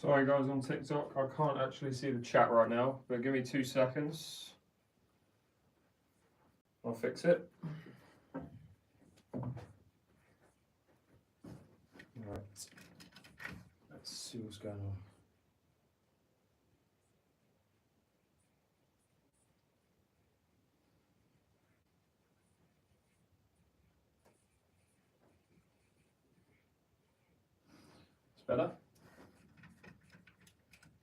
Sorry guys on TikTok, I can't actually see the chat right now, but give me 2 seconds. I'll fix it. Right. Let's see what's going on. It's better.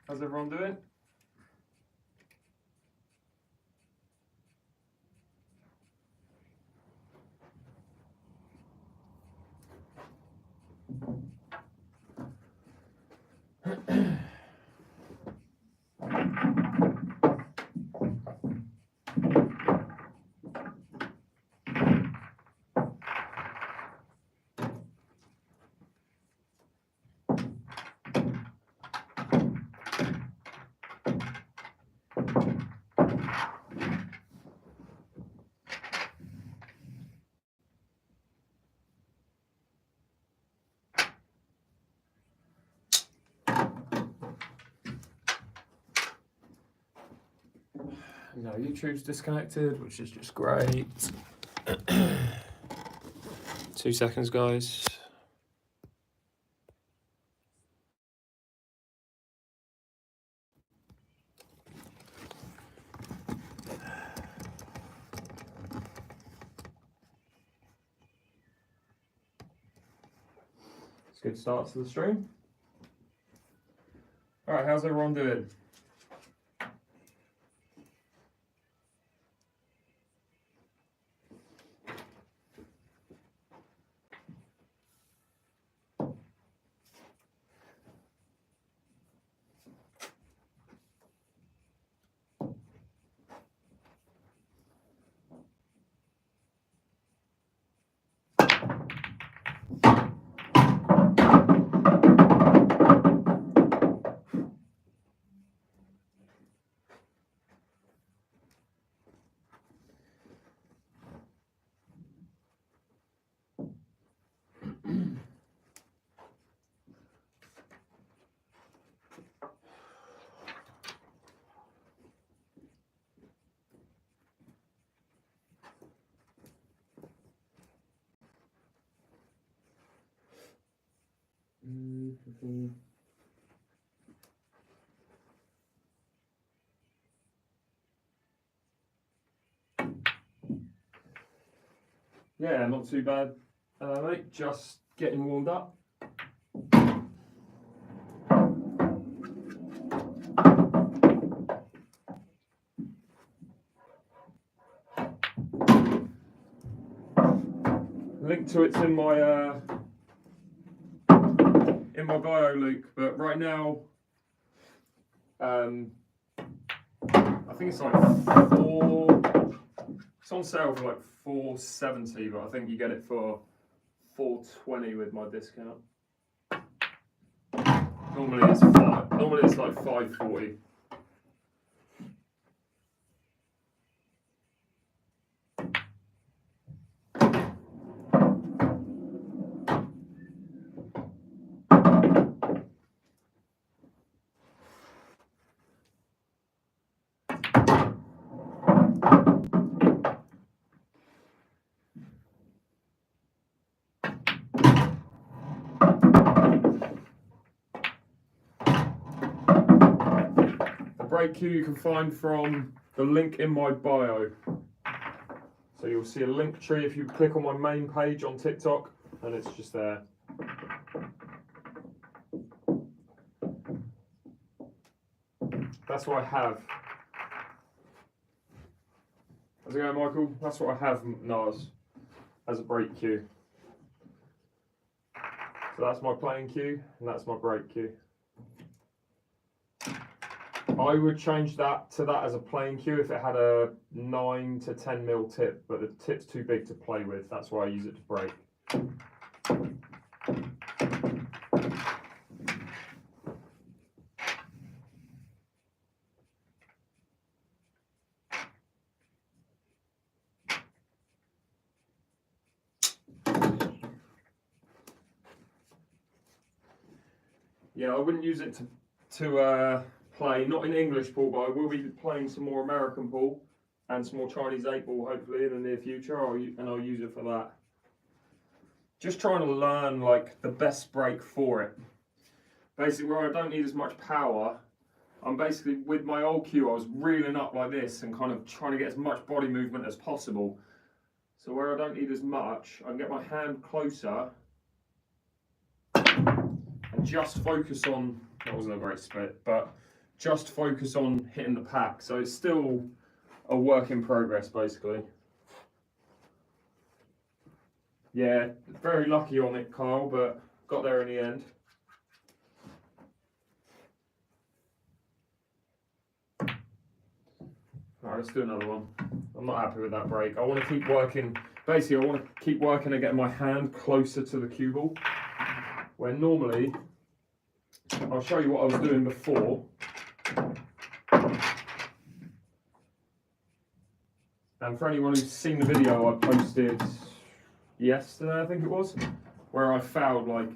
How's everyone doing? No, YouTube's disconnected, which is just great. 2 seconds, guys. It's a good start to the stream. All right, how's everyone doing? Yeah, not too bad, mate. Just getting warmed up. Link to it's in my bio, Luke. But right now, I think it's like it's on sale for like $4.70, but I think you get it for $4.20 with my discount. Normally it's like $5.40. Break cue you can find from the link in my bio. So you'll see a link tree if you click on my main page on TikTok, and it's just there. That's what I have. How's it going, Michael? That's what I have, Nars, as a break cue. So that's my playing cue, and that's my break cue. I would change that to that as a playing cue if it had a 9 to 10 mil tip, but the tip's too big to play with. That's why I use it to break. Yeah, I wouldn't use it to play, not in English pool, but I will be playing some more American pool and some more Chinese 8-ball hopefully in the near future, and I'll use it for that. Just trying to learn like the best break for it. Basically where I don't need as much power, I'm basically, with my old cue, I was reeling up like this and kind of trying to get as much body movement as possible. So where I don't need as much, I can get my hand closer and just focus on, that wasn't a great split, but just focus on hitting the pack. So it's still a work in progress basically. Yeah, very lucky on it, Kyle, but got there in the end. Alright, let's do another one. I'm not happy with that break. I want to keep working, basically I want to keep working and get my hand closer to the cue ball. Where normally, I'll show you what I was doing before. And for anyone who's seen the video I posted yesterday, I think it was, where I fouled like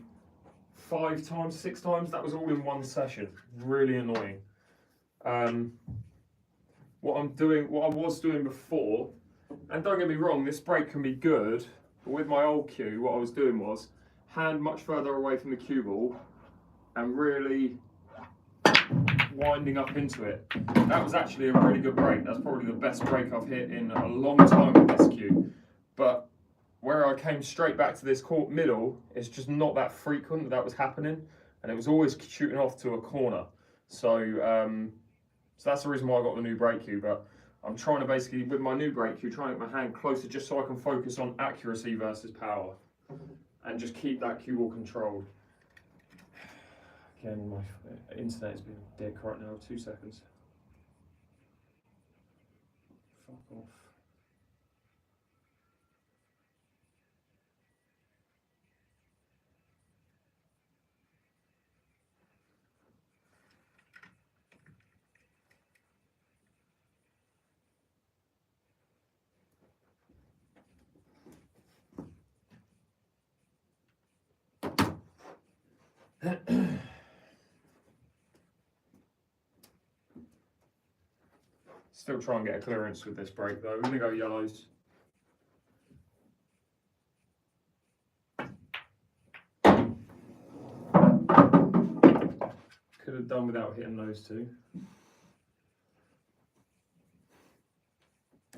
5 times, 6 times, that was all in one session. Really annoying. What I was doing before, and don't get me wrong, this break can be good, but with my old cue, what I was doing was hand much further away from the cue ball and really winding up into it. That was actually a really good break. That's probably the best break I've hit in a long time with this cue. But where I came straight back to this court middle, it's just not that frequent that was happening, and it was always shooting off to a corner. So that's the reason why I got the new break cue. But I'm trying to basically, with my new break cue, trying to get my hand closer just so I can focus on accuracy versus power and just keep that cue ball controlled. Again, my internet is being a dick right now. 2 seconds. Fuck off. Still try and get a clearance with this break though. We're going to go yellows. Could have done without hitting those two. You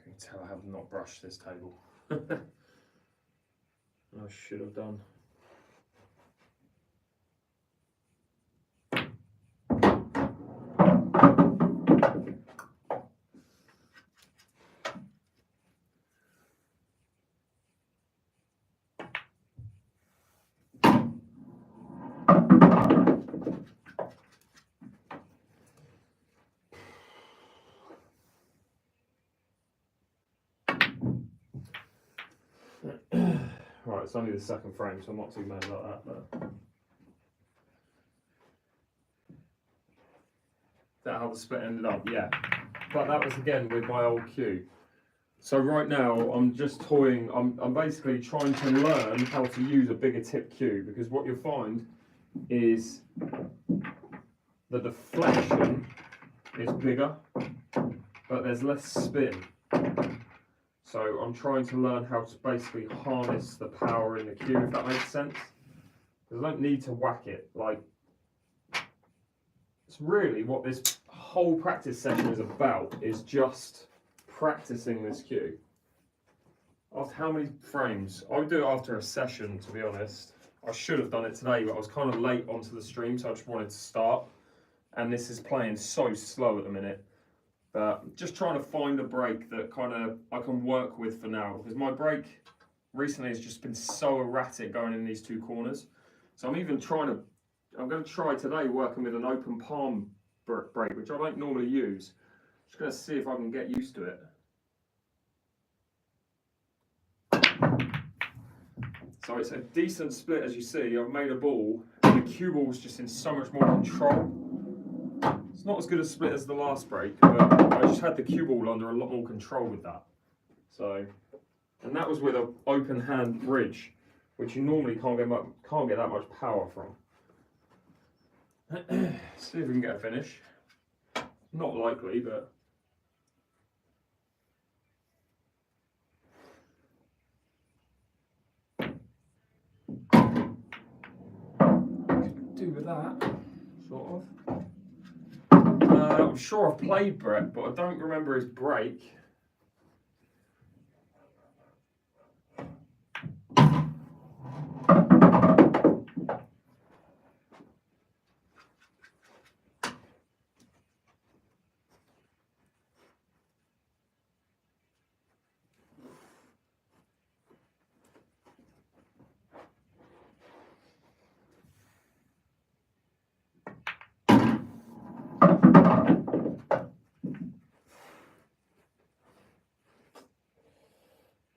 can tell I have not brushed this table. I should have done. Right, it's only the second frame, so I'm not too mad about that. But is that how the split ended up? Yeah. But that was again with my old cue. So right now I'm just toying, I'm basically trying to learn how to use a bigger tip cue, because what you'll find is the deflection is bigger, but there's less spin. So I'm trying to learn how to basically harness the power in the cue, if that makes sense. Because I don't need to whack it. Like, it's really what this whole practice session is about, is just practicing this cue. After how many frames? I would do it after a session, to be honest. I should have done it today, but I was kind of late onto the stream, so I just wanted to start. And this is playing so slow at the minute. But just trying to find a break that kind of I can work with for now, because my break recently has just been so erratic going in these two corners. So I'm going to try today working with an open palm break, which I don't normally use. Just going to see if I can get used to it. So it's a decent split, as you see. I've made a ball, and the cue ball's just in so much more control. It's not as good a split as the last break, but I just had the cue ball under a lot more control with that. So And that was with an open hand ridge, which you normally can't get that much power from. See if we can get a finish. Not likely, but could do with that, sort of. I'm sure I've played Brett, but I don't remember his break.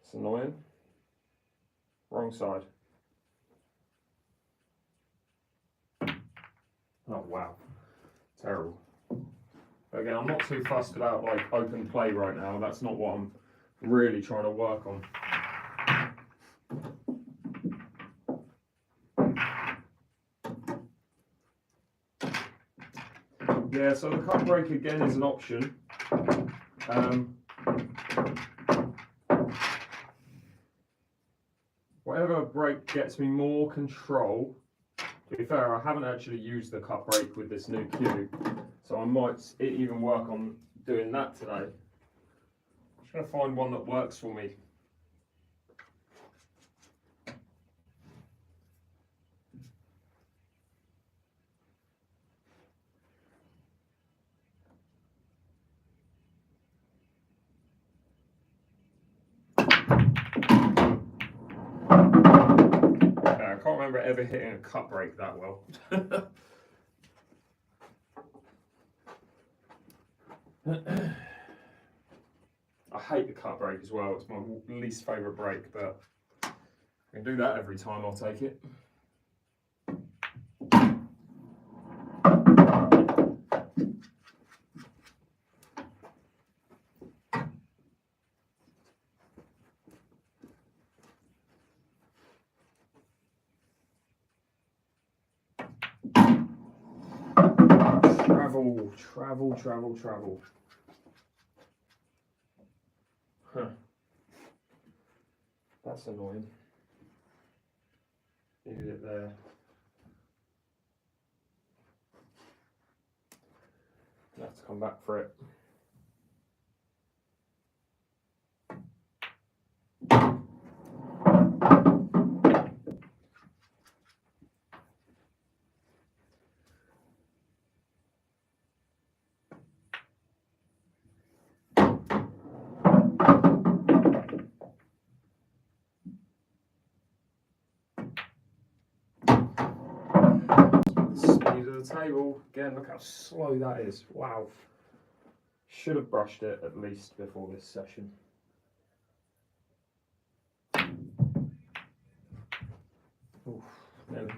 It's annoying. Wrong side. Oh wow, terrible. Again, I'm not too fussed about like open play right now. That's not what I'm really trying to work on. Yeah, so the cut break again is an option. Whatever break gets me more control. To be fair, I haven't actually used the cut break with this new cue, so I might even work on doing that today. I'm just going to find one that works for me. I can't remember ever hitting a cut break that well. I hate the cut break as well. It's my least favourite break, but I can do that every time. I'll take it. Travel. Huh. That's annoying. Needed it there. I have to come back for it. Speed of the table. Again, look how slow that is. Wow. Should have brushed it at least before this session. Oof, nearly.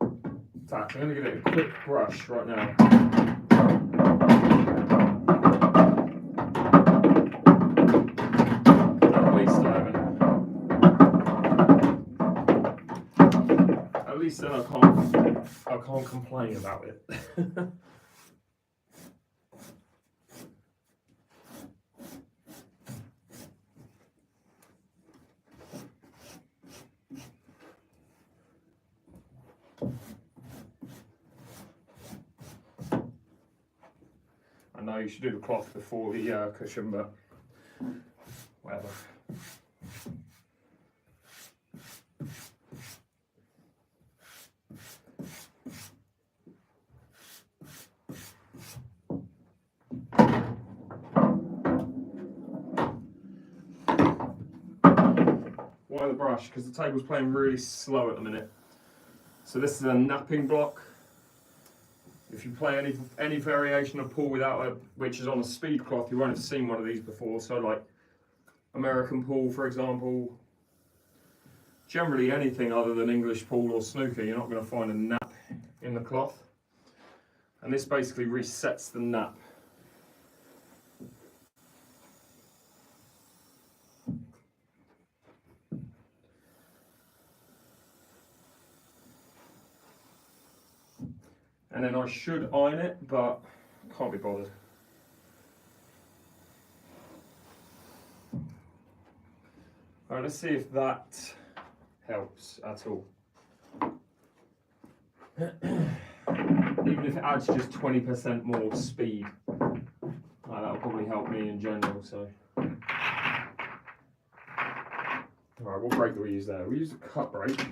In fact, I'm going to give it a quick brush right now. At least then I can't complain about it. I know you should do the cloth before the cushion, but whatever. Why the brush? Because the table's playing really slow at the minute. So this is a napping block. If you play any variation of pool which is on a speed cloth, you won't have seen one of these before. So like American pool, for example, generally anything other than English pool or snooker, you're not going to find a nap in the cloth. And this basically resets the nap. And then I should iron it, but can't be bothered. Alright, let's see if that helps at all. Even if it adds just 20% more speed, that'll probably help me in general. So, alright, what brake do we use there? We use a cut brake.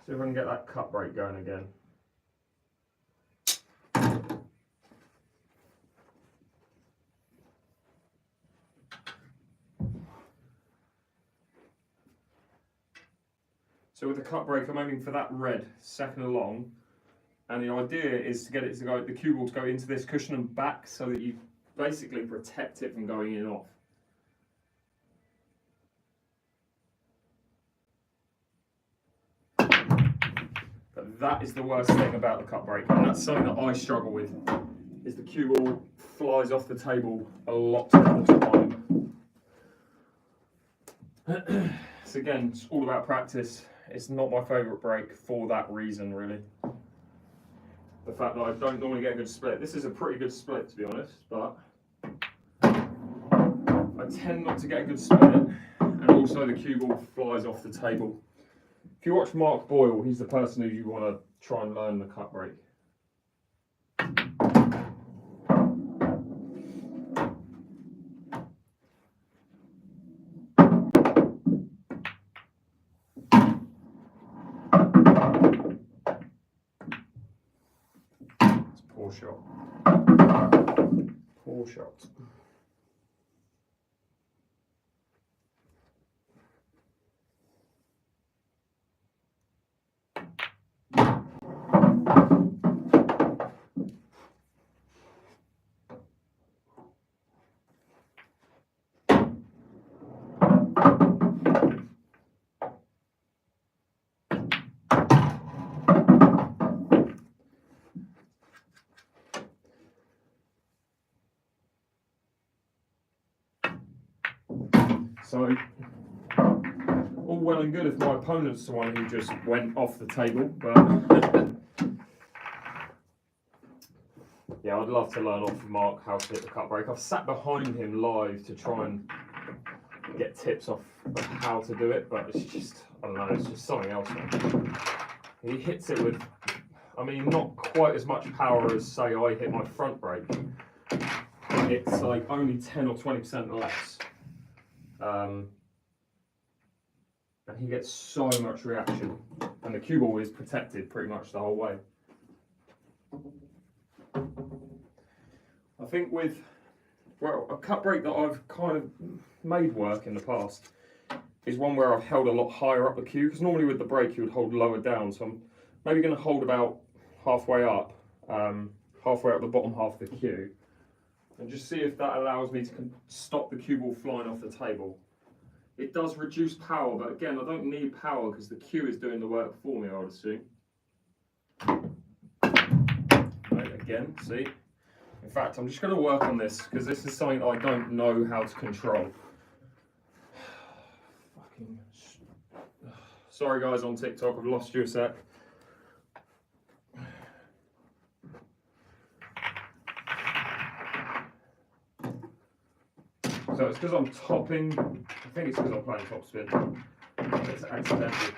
See if I can get that cut brake going again. So with the cut brake, I'm aiming for that red, second along, and the idea is to get it to go, the cue ball to go into this cushion and back, so that you basically protect it from going in and off. But that is the worst thing about the cut brake, and that's something that I struggle with, is the cue ball flies off the table a lot of the time. So again, it's all about practice. It's not my favourite brake for that reason, really. The fact that I don't normally get a good split. This is a pretty good split, to be honest, but I tend not to get a good split, and also the cue ball flies off the table. If you watch Mark Boyle, he's the person who you want to try and learn the cut brake. Poor shot. Poor shot. So, all well and good if my opponent's the one who just went off the table, but yeah, I'd love to learn off of Mark how to hit the cut brake. I've sat behind him live to try and get tips off of how to do it, but it's just, I don't know, it's just something else, man. He hits it with, I mean, not quite as much power as, say, I hit my front brake. It's like only 10 or 20% less. And he gets so much reaction, and the cue ball is protected pretty much the whole way. I think with, well, a cut brake that I've kind of made work in the past is one where I've held a lot higher up the cue, because normally with the brake you would hold lower down, so I'm maybe going to hold about halfway up the bottom half of the cue, and just see if that allows me to stop the cue ball flying off the table. It does reduce power, but again, I don't need power because the cue is doing the work for me, I would assume. Right, again, see? In fact, I'm just going to work on this because this is something that I don't know how to control. Fucking... Sorry guys on TikTok, I've lost you a sec. So it's because I'm topping, I think it's because I'm playing top spin. It's accidental.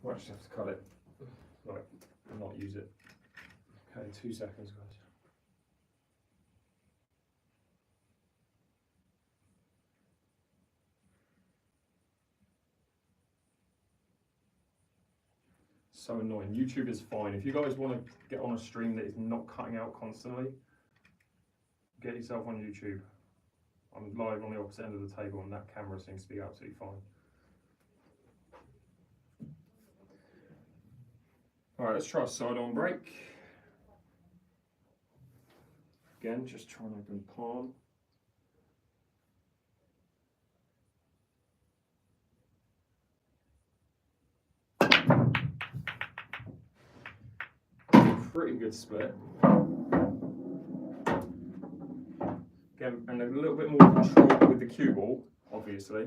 Might just have to cut it. Right, not use it. Okay, 2 seconds, guys. So annoying. YouTube is fine. If you guys want to get on a stream that is not cutting out constantly, get yourself on YouTube. I'm live on the opposite end of the table and that camera seems to be absolutely fine. Alright, let's try a side-on brake. Again, just trying to open palm. Pretty good split. Again, and a little bit more control with the cue ball, obviously.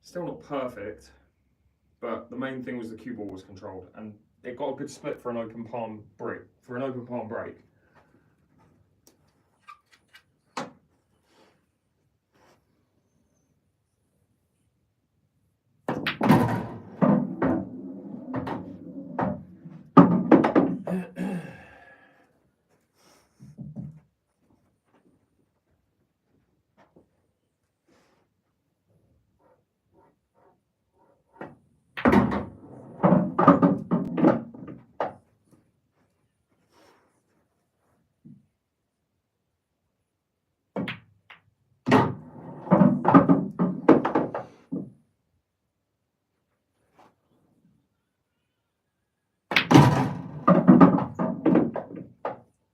Still not perfect, but the main thing was the cue ball was controlled, and it got a good split for an open palm break.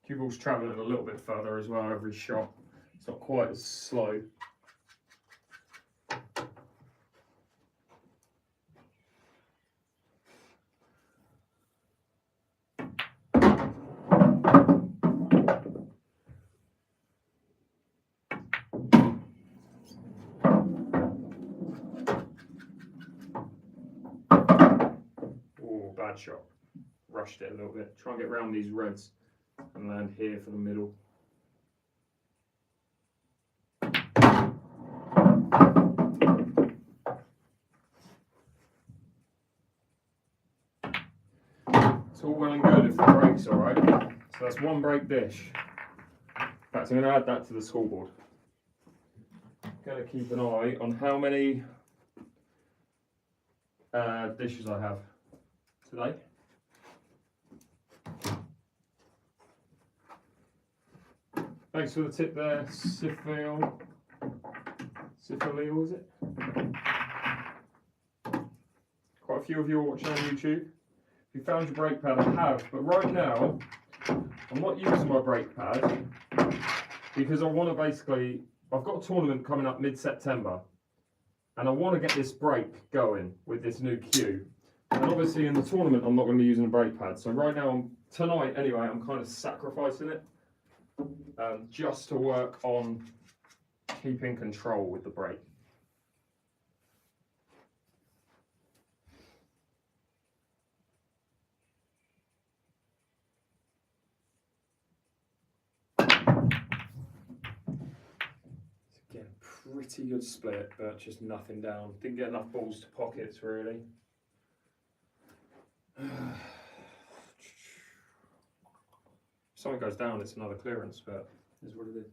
Cue ball's travelling a little bit further as well every shot. It's not quite as slow. Oh, bad shot. Rushed it a little bit. Try and get around these reds and land here for the middle. It's all well and good if the break's alright. So that's one break dish. In fact, I'm going to add that to the scoreboard. Going to keep an eye on how many dishes I have today. Thanks for the tip there, Sifil, was it? Quite a few of you are watching on YouTube. If you found your brake pad, I have, but right now I'm not using my brake pad because I want to basically, I've got a tournament coming up mid-September and I want to get this brake going with this new cue. And obviously in the tournament I'm not going to be using a brake pad, so right now, tonight anyway, I'm kind of sacrificing it just to work on keeping control with the brake. Again, pretty good split, but just nothing down. Didn't get enough balls to pockets really. If something goes down, it's another clearance, but it is what it is.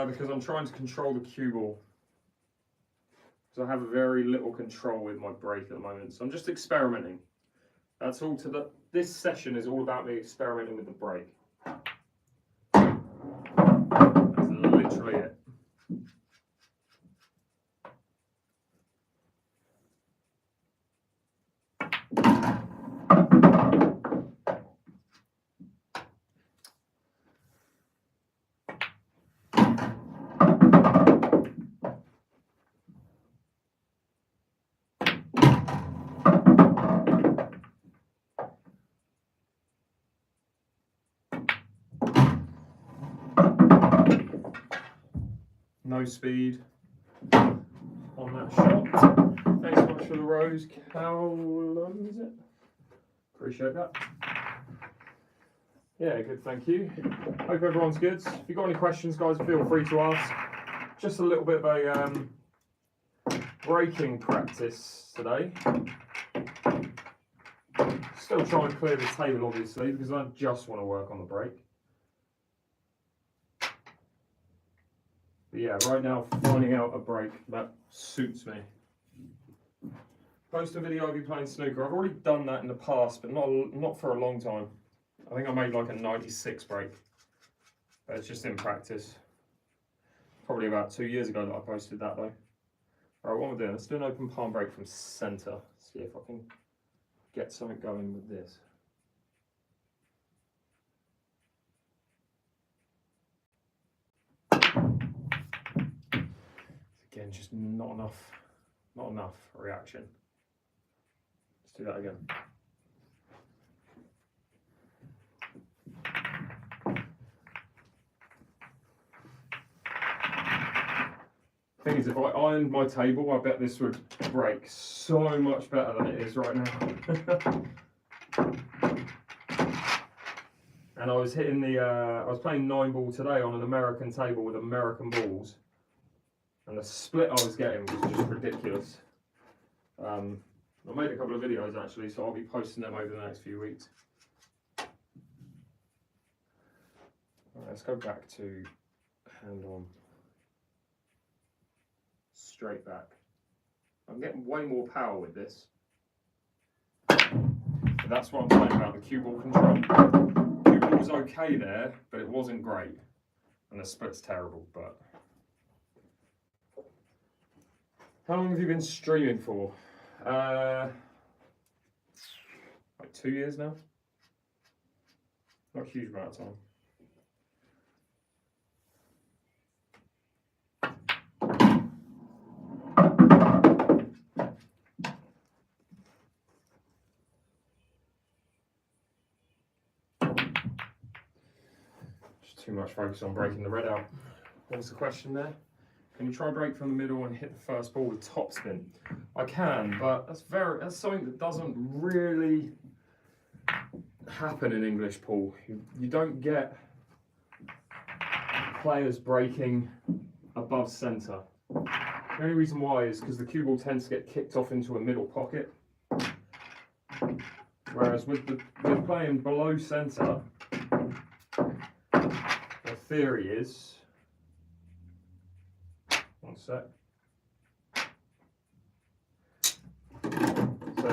Because I'm trying to control the cue ball. Because I have very little control with my brake at the moment. So I'm just experimenting. That's all this session is all about me experimenting with the brake. That's literally it. No speed on that shot. Thanks so much for the rose. Callum, is it? Appreciate that. Yeah, good, thank you. Hope everyone's good. If you've got any questions, guys, feel free to ask. Just a little bit of a braking practice today. Still trying to clear the table, obviously, because I just want to work on the brake. But yeah, right now, finding out a brake that suits me. Post a video of you playing snooker. I've already done that in the past, but not for a long time. I think I made like a 96 brake. But it's just in practice. Probably about 2 years ago that I posted that though. Alright, what we're doing, let's do an open palm break from centre. See if I can get something going with this. Again, just not enough reaction. Let's do that again. Thing is, if I ironed my table, I bet this would break so much better than it is right now. And I was hitting I was playing 9-ball today on an American table with American balls, and the split I was getting was just ridiculous. I made a couple of videos actually, so I'll be posting them over the next few weeks. Right, let's go back to hand on. Straight back. I'm getting way more power with this. But that's what I'm saying about the cue ball control. Cue ball was okay there, but it wasn't great. And the split's terrible, but... How long have you been streaming for? Like 2 years now? Not a huge amount of time. Too much focus on breaking the red out. What was the question there? Can you try break from the middle and hit the first ball with topspin? I can, but that's something that doesn't really happen in English pool. You don't get players breaking above centre. The only reason why is because the cue ball tends to get kicked off into a middle pocket. Whereas with playing below centre, the theory is, one sec. So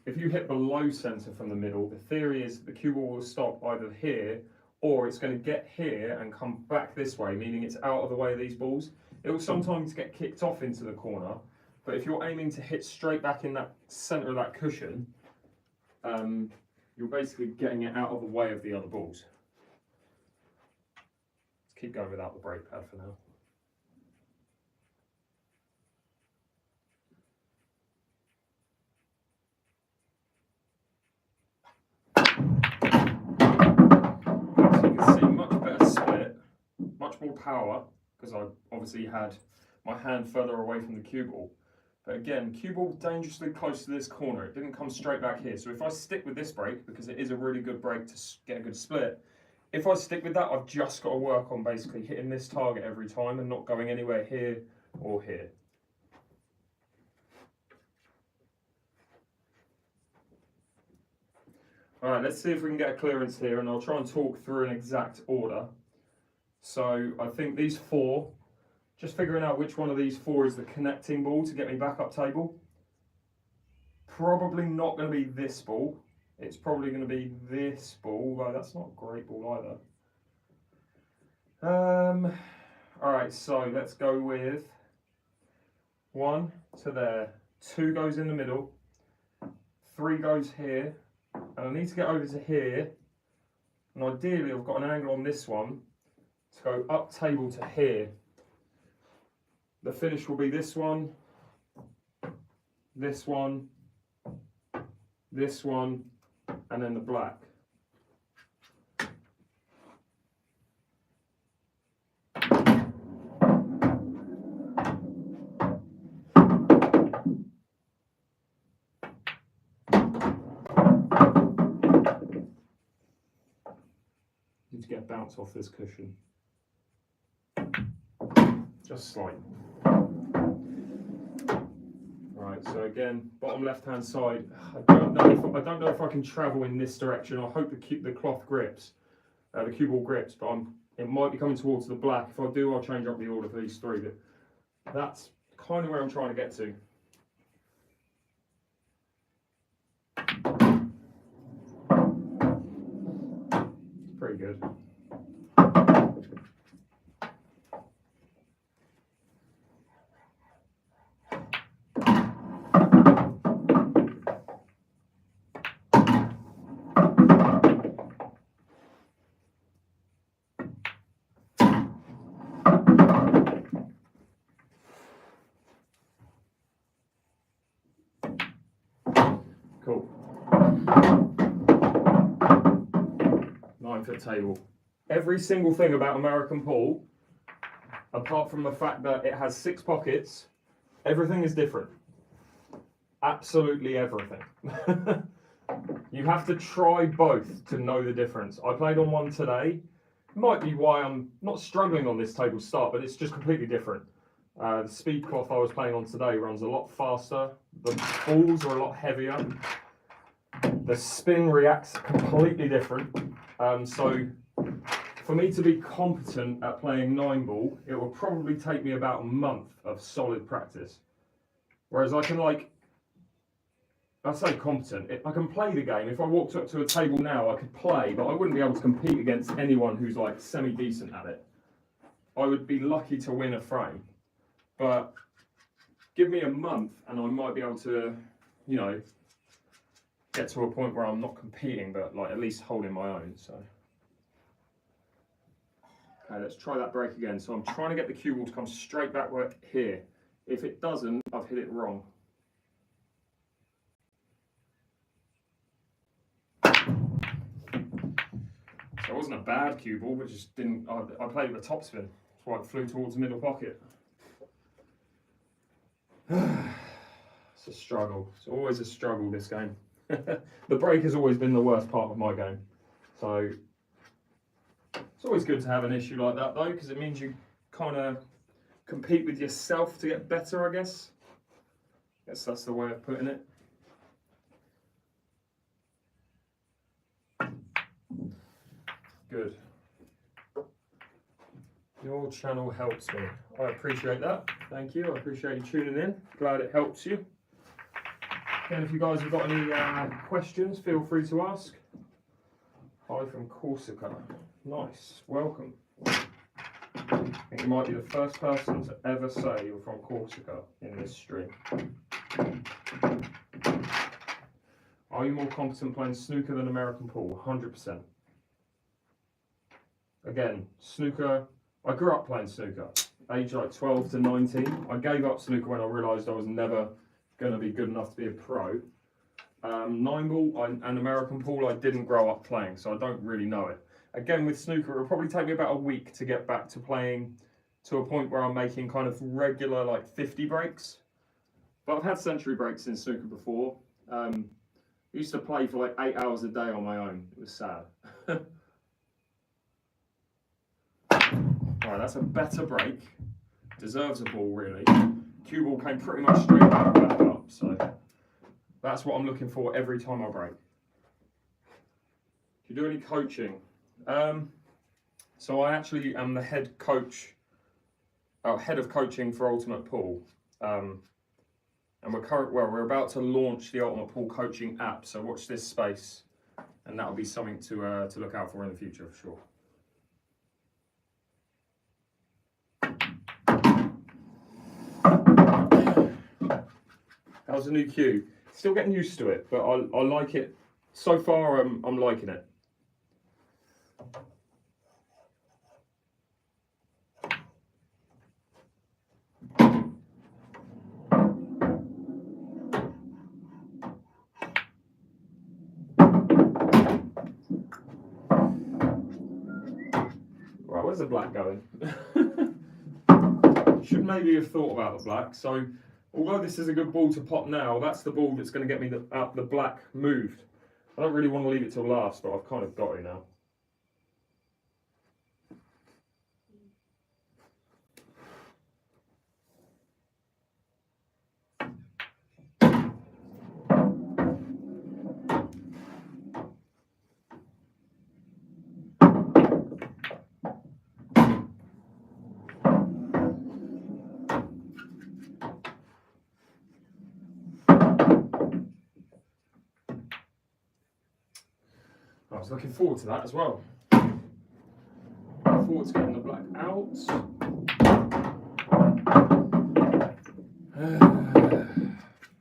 if you hit below centre from the middle, the theory is that the cue ball will stop either here, or it's going to get here and come back this way, meaning it's out of the way of these balls. It will sometimes get kicked off into the corner, but if you're aiming to hit straight back in that centre of that cushion, you're basically getting it out of the way of the other balls. Let's keep going without the brake pad for now. So you can see much better split, much more power, because I obviously had my hand further away from the cue ball. But again, cue ball dangerously close to this corner. It didn't come straight back here. So if I stick with this break, because it is a really good break to get a good split, if I stick with that, I've just got to work on basically hitting this target every time and not going anywhere here or here. All right, let's see if we can get a clearance here, and I'll try and talk through an exact order. So I think these four, just figuring out which one of these four is the connecting ball to get me back up table. Probably not going to be this ball. It's probably going to be this ball, though that's not a great ball either. All right, so let's go with 1 to there, 2 goes in the middle, 3 goes here, and I need to get over to here, and ideally I've got an angle on this one to go up table to here. The finish will be this one, this one, this one, and then the black. Need to get a bounce off this cushion. Just slight. Right, so again, bottom left-hand side. I don't know if I can travel in this direction. I hope the cloth grips, the cue ball grips, but it might be coming towards the black. If I do, I'll change up the order for these 3. But that's kind of where I'm trying to get to. It's pretty good. Cool. 9-foot table. Every single thing about American pool, apart from the fact that it has 6 pockets, everything is different. Absolutely everything. You have to try both to know the difference. I played on one today. Might be why I'm not struggling on this table start, but it's just completely different. The speed cloth I was playing on today runs a lot faster. The balls are a lot heavier. The spin reacts completely different. So for me to be competent at playing 9-ball, it will probably take me about a month of solid practice. Whereas I can I say competent, I can play the game. If I walked up to a table now, I could play, but I wouldn't be able to compete against anyone who's like semi-decent at it. I would be lucky to win a frame. But give me a month and I might be able to, you know, get to a point where I'm not competing, but like at least holding my own. So, okay, let's try that break again. So I'm trying to get the cue ball to come straight back here. If it doesn't, I've hit it wrong. So it wasn't a bad cue ball, but just didn't. I played with a topspin. That's why it flew towards the middle pocket. It's a struggle. It's always a struggle, this game. The break has always been the worst part of my game. So it's always good to have an issue like that though, because it means you kind of compete with yourself to get better, I guess. That's the way of putting it. Good. Your channel helps me. I appreciate that. Thank you. I appreciate you tuning in. Glad it helps you. And if you guys have got any questions, feel free to ask. Hi from Corsica. Nice. Welcome. I think you might be the first person to ever say you're from Corsica in this stream. Are you more competent playing snooker than American pool? 100%. Again, snooker, I grew up playing snooker, age like 12 to 19. I gave up snooker when I realised I was never going to be good enough to be a pro. 9-ball and American pool, I didn't grow up playing, so I don't really know it. Again, with snooker, it'll probably take me about a week to get back to playing to a point where I'm making kind of regular like 50 breaks. But I've had century breaks in snooker before. I used to play for like 8 hours a day on my own. It was sad. Right, that's a better break. Deserves a ball, really. Cue ball came pretty much straight back up, so that's what I'm looking for every time I break. Do you do any coaching? So I actually am the head of coaching for Ultimate Pool, and we're about to launch the Ultimate Pool coaching app. So watch this space, and that'll be something to look out for in the future for sure. How's the new cue? Still getting used to it, but I like it. So far, I'm liking it. Right, where's the black going? Should maybe have thought about the black. So, although this is a good ball to pop now, that's the ball that's going to get me the black moved. I don't really want to leave it till last, but I've kind of got it now. I was looking forward to that as well. Looking forward to getting the black out.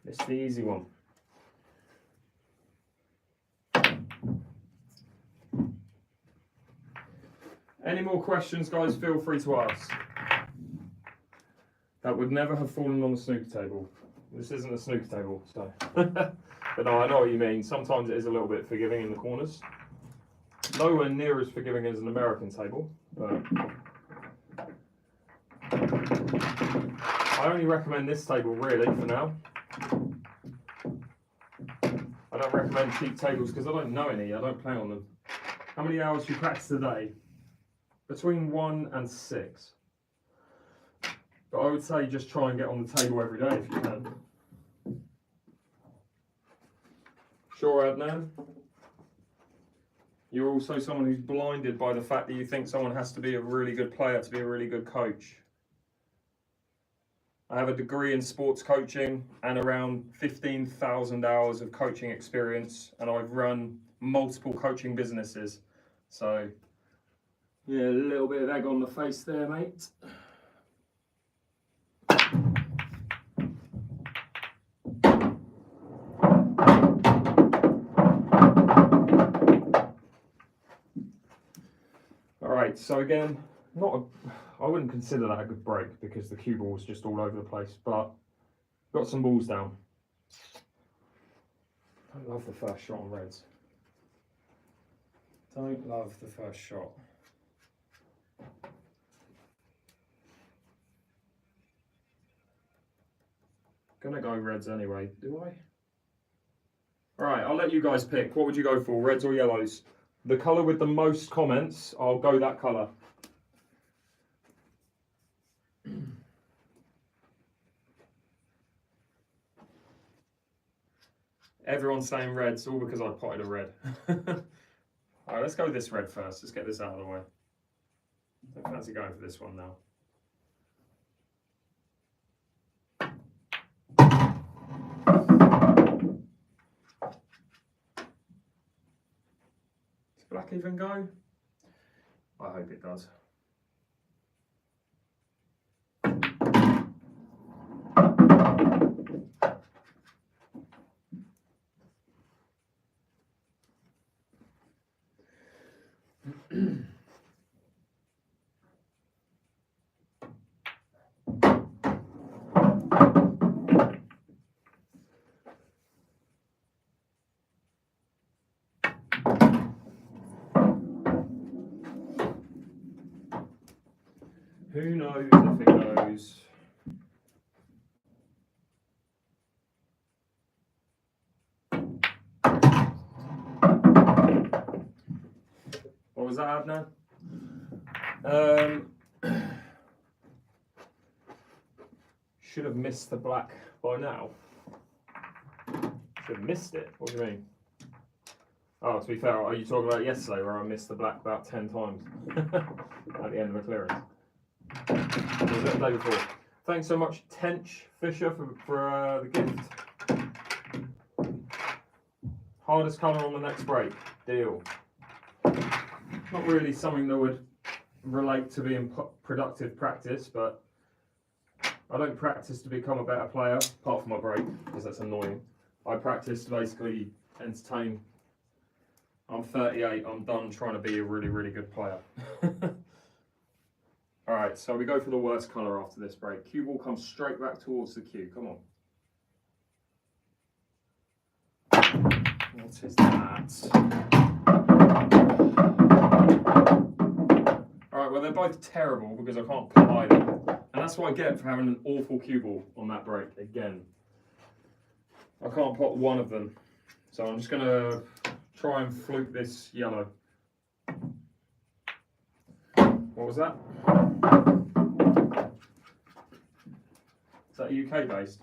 It's the easy one. Any more questions, guys? Feel free to ask. That would never have fallen on the snooker table. This isn't a snooker table, so. But no, I know what you mean. Sometimes it is a little bit forgiving in the corners. Nowhere near as forgiving as an American table, but I only recommend this table really for now. I don't recommend cheap tables because I don't know any, I don't play on them. How many hours do you practice a day? Between 1 and 6. But I would say just try and get on the table every day if you can. Sure, Adnan? You're also someone who's blinded by the fact that you think someone has to be a really good player to be a really good coach. I have a degree in sports coaching and around 15,000 hours of coaching experience, and I've run multiple coaching businesses. So, yeah, a little bit of egg on the face there, mate. Alright, so again, I wouldn't consider that a good break because the cue ball was just all over the place, but got some balls down. Don't love the first shot on reds. Don't love the first shot. Gonna go reds anyway, do I? Alright, I'll let you guys pick. What would you go for, reds or yellows? The colour with the most comments, I'll go that colour. Everyone's saying reds, all because I potted a red. Alright, let's go with this red first. Let's get this out of the way. Don't fancy going for this one now. Does black even go? I hope it does. Who knows if it goes? What was that, Adnan? Should have missed the black by now. Should have missed it. What do you mean? Oh, to be fair, are you talking about yesterday where I missed the black about 10 times at the end of a clearance? Or was it the day before? Thanks so much, Tench Fisher, for the gift. Hardest colour on the next break. Deal. Not really something that would relate to being productive practice, but I don't practice to become a better player, apart from my break, because that's annoying. I practice to basically entertain. I'm 38, I'm done trying to be a really, really good player. Alright, so we go for the worst colour after this break. Cue ball comes straight back towards the cue, come on. What is that? Alright, well they're both terrible because I can't pot either. And that's what I get for having an awful cue ball on that break, again. I can't pot one of them. So I'm just going to try and fluke this yellow. What was that? Is that UK based?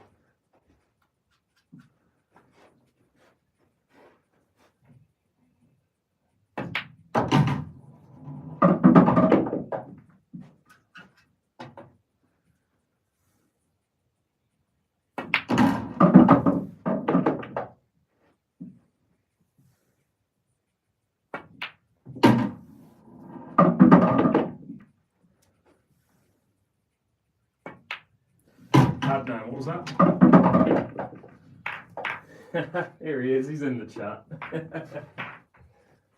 Adnan, what was that? Here he is, he's in the chat.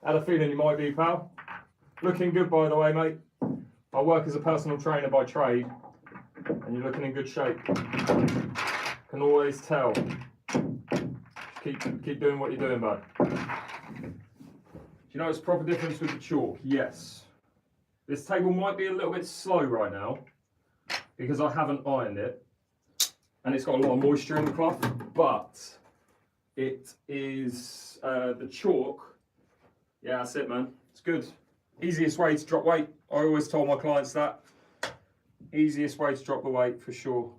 Had a feeling you might be, pal. Looking good, by the way, mate. I work as a personal trainer by trade, and you're looking in good shape. Can always tell. Keep doing what you're doing, bud. Do you notice proper difference with the chalk? Yes. This table might be a little bit slow right now because I haven't ironed it and it's got a lot of moisture in the cloth, but it is the chalk. Yeah, that's it, man. It's good. Easiest way to drop weight. I always told my clients that. Easiest way to drop the weight for sure.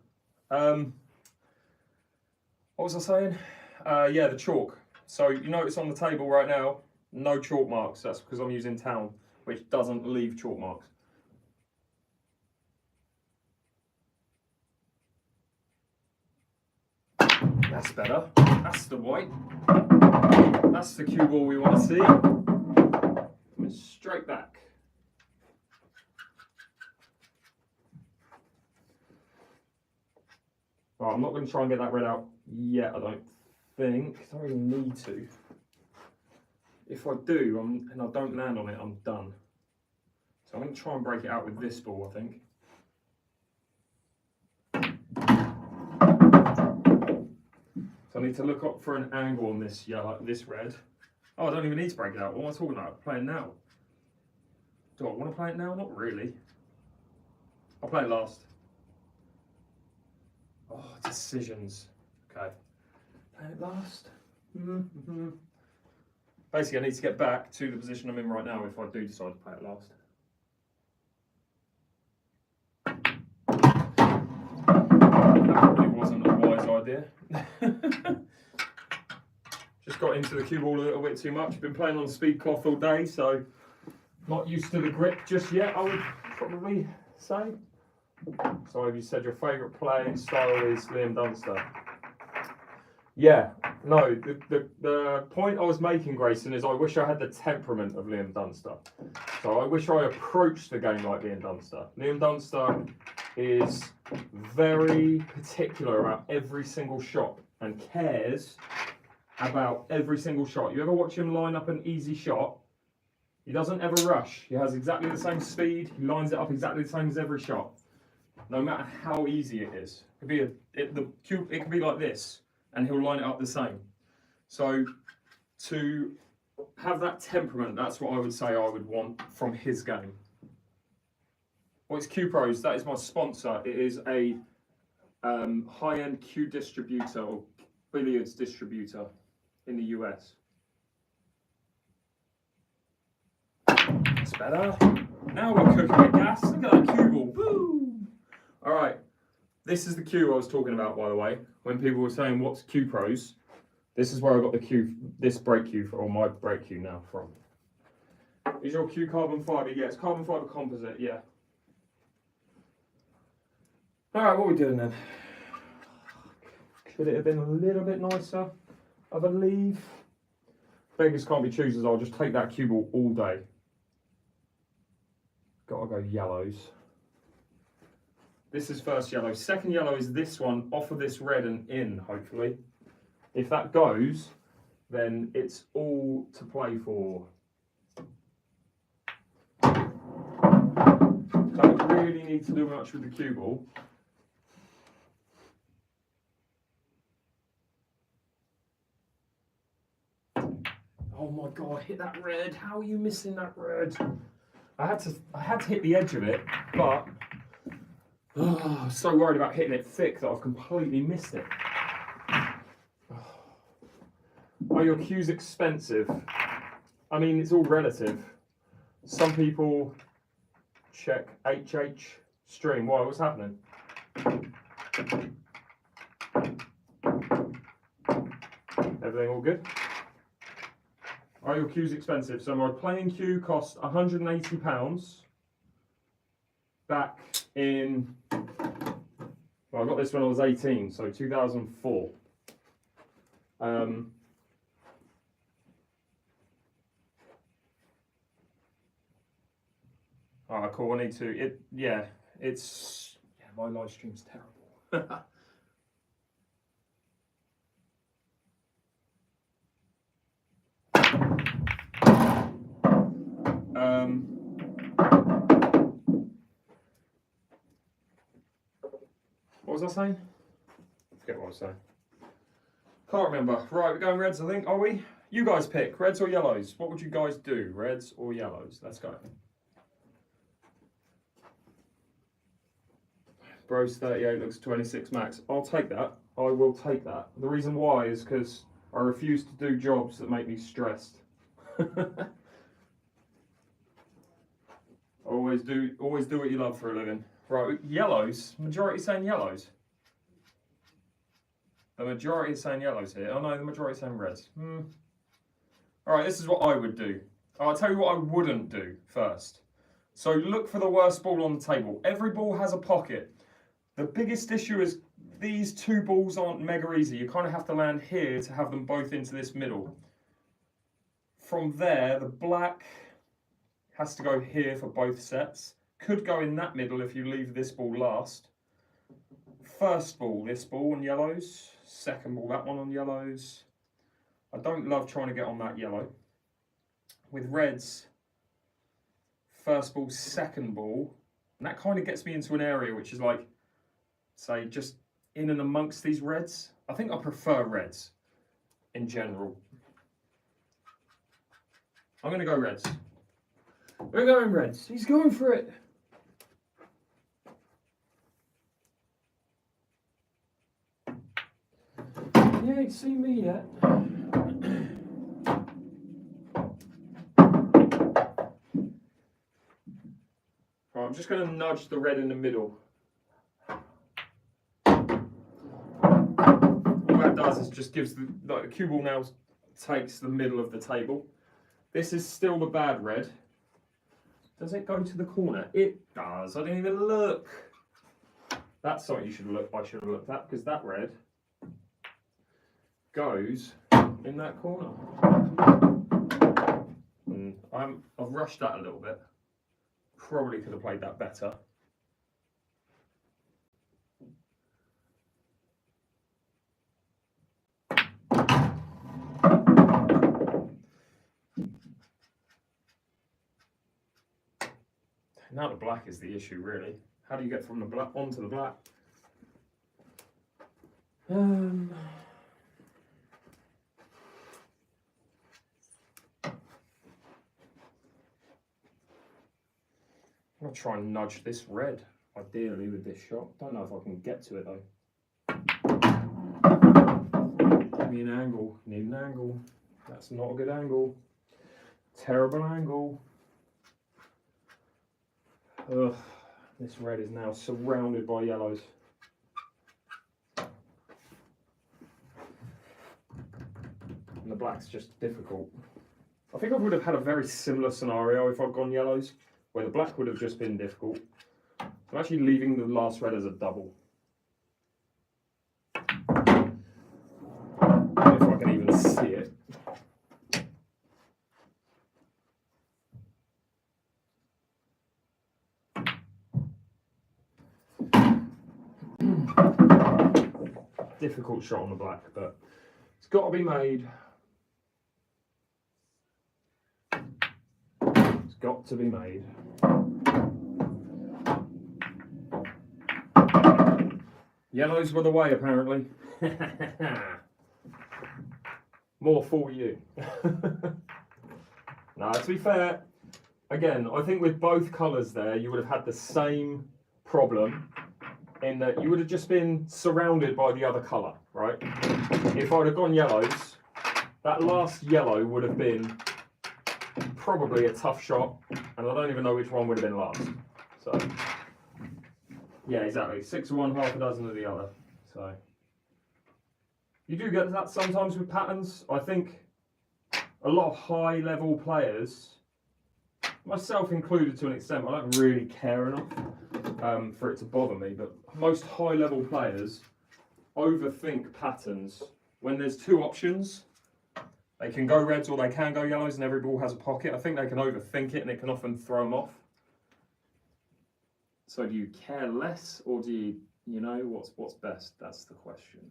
What was I saying? Yeah, the chalk. So you notice on the table right now, no chalk marks. That's because I'm using Town, which doesn't leave chalk marks. That's better. That's the white. That's the cue ball we want to see. Coming straight back. Right, I'm not going to try and get that red out yet, I don't think. I don't really need to. If I do, and I don't land on it, I'm done. So I'm going to try and break it out with this ball, I think. So I need to look up for an angle on this yellow, this red. Oh, I don't even need to break it out. What am I talking about? Playing now. Do I want to play it now? Not really. I'll play it last. Oh, decisions. Okay. Play it last. Basically, I need to get back to the position I'm in right now if I do decide to play it last. That probably wasn't a wise idea. Just got into the cue ball a little bit too much. Been playing on speed cloth all day, so not used to the grip just yet, I would probably say. So have you said your favourite playing style is Liam Dunster? Yeah, no, the point I was making, Grayson, is I wish I had the temperament of Liam Dunster. So I wish I approached the game like Liam Dunster. Liam Dunster is very particular about every single shot and cares about every single shot. You ever watch him line up an easy shot? He doesn't ever rush. He has exactly the same speed. He lines it up exactly the same as every shot, no matter how easy it is. It could be like this, and he'll line it up the same. So to have that temperament, that's what I would say I would want from his game. Well, it's Cue Pros. That is my sponsor. It is a high-end cue distributor or billiards distributor in the US. That's better. Now we're cooking with gas. Look at that cue ball. Boom! All right. This is the cue I was talking about, by the way. When people were saying, what's Cue Pros? This is where I got the cue, this brake cue, or my brake cue now from. Is your cue carbon fibre? Yeah, it's carbon fibre composite, yeah. All right, what are we doing then? Could it have been a little bit nicer, I believe? Beggars can't be choosers. I'll just take that cue ball all day. Gotta go yellows. This is first yellow. Second yellow is this one off of this red and in, hopefully. If that goes, then it's all to play for. Don't really need to do much with the cue ball. Oh my God, hit that red. How are you missing that red? I had to hit the edge of it, but I'm so worried about hitting it thick that I've completely missed it. Are your cues expensive? I mean, it's all relative. Some people check HH stream. Why? What's happening? Everything all good? Are your cues expensive? So my playing cue cost £180 back in, well, I got this when I was 18, so 2004. Alright, cool, I need to, yeah, my live stream's terrible. What was I saying? Forget what I was saying. Can't remember. Right, we're going reds, I think, are we? You guys pick, reds or yellows? What would you guys do, reds or yellows? Let's go. Bros 38 looks 26 max. I'll take that. I will take that. The reason why is because I refuse to do jobs that make me stressed. Always do what you love for a living. Right, yellows. Majority saying yellows. The majority is saying yellows here. Oh no, the majority is saying reds. Alright, this is what I would do. I'll tell you what I wouldn't do first. So look for the worst ball on the table. Every ball has a pocket. The biggest issue is these two balls aren't mega easy. You kind of have to land here to have them both into this middle. From there, the black has to go here for both sets. Could go in that middle if you leave this ball last. First ball, this ball on yellows. Second ball, that one on yellows. I don't love trying to get on that yellow. With reds, first ball, second ball. And that kind of gets me into an area which is like, say, just in and amongst these reds. I think I prefer reds in general. I'm going to go reds. We're going reds. He's going for it. You ain't seen me yet. Right, I'm just going to nudge the red in the middle. All that does is just gives the cue ball now takes the middle of the table. This is still the bad red. Does it go to the corner? It does. I didn't even look. That's something you should look. I should have looked at because that red goes in that corner. I've rushed that a little bit. Probably could have played that better. Now the black is the issue, really. How do you get from the black onto the black? I'm going to try and nudge this red, ideally, with this shot. Don't know if I can get to it, though. Give me an angle. Need an angle. That's not a good angle. Terrible angle. Ugh, this red is now surrounded by yellows. And the black's just difficult. I think I would have had a very similar scenario if I'd gone yellows, where the black would have just been difficult. I'm actually leaving the last red as a double. If I can even see it. Difficult shot on the black, but it's got to be made. It's got to be made. Yellows were the way, apparently. More for you. Now, to be fair, again, I think with both colours there, you would have had the same problem in that you would have just been surrounded by the other colour, right? If I'd have gone yellows, that last yellow would have been probably a tough shot, and I don't even know which one would have been last. So, yeah, exactly. 6 of one, half a dozen of the other. So, you do get that sometimes with patterns. I think a lot of high-level players, myself included to an extent, I don't really care enough for it to bother me, but most high-level players overthink patterns. When there's two options, they can go reds or they can go yellows, and every ball has a pocket. I think they can overthink it, and it can often throw them off. So do you care less, or do you know what's best? That's the question.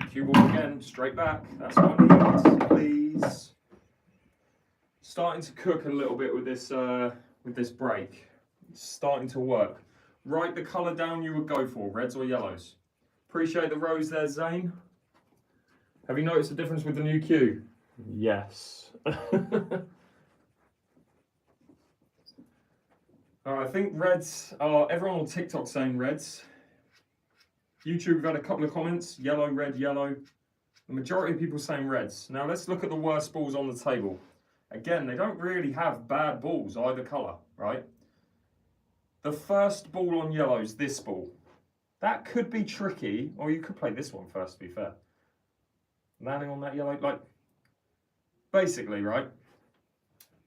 Cue ball again, straight back. That's what I need, please. Starting to cook a little bit with this break. It's starting to work. Write the colour down you would go for, reds or yellows. Appreciate the rose there, Zane. Have you noticed the difference with the new cue? Yes. I think reds are, everyone on TikTok saying reds. YouTube, we've had a couple of comments, yellow, red, yellow. The majority of people saying reds. Now let's look at the worst balls on the table. Again, they don't really have bad balls, either colour, right? The first ball on yellows, this ball. That could be tricky, or you could play this one first, to be fair. Landing on that yellow, like, basically, right?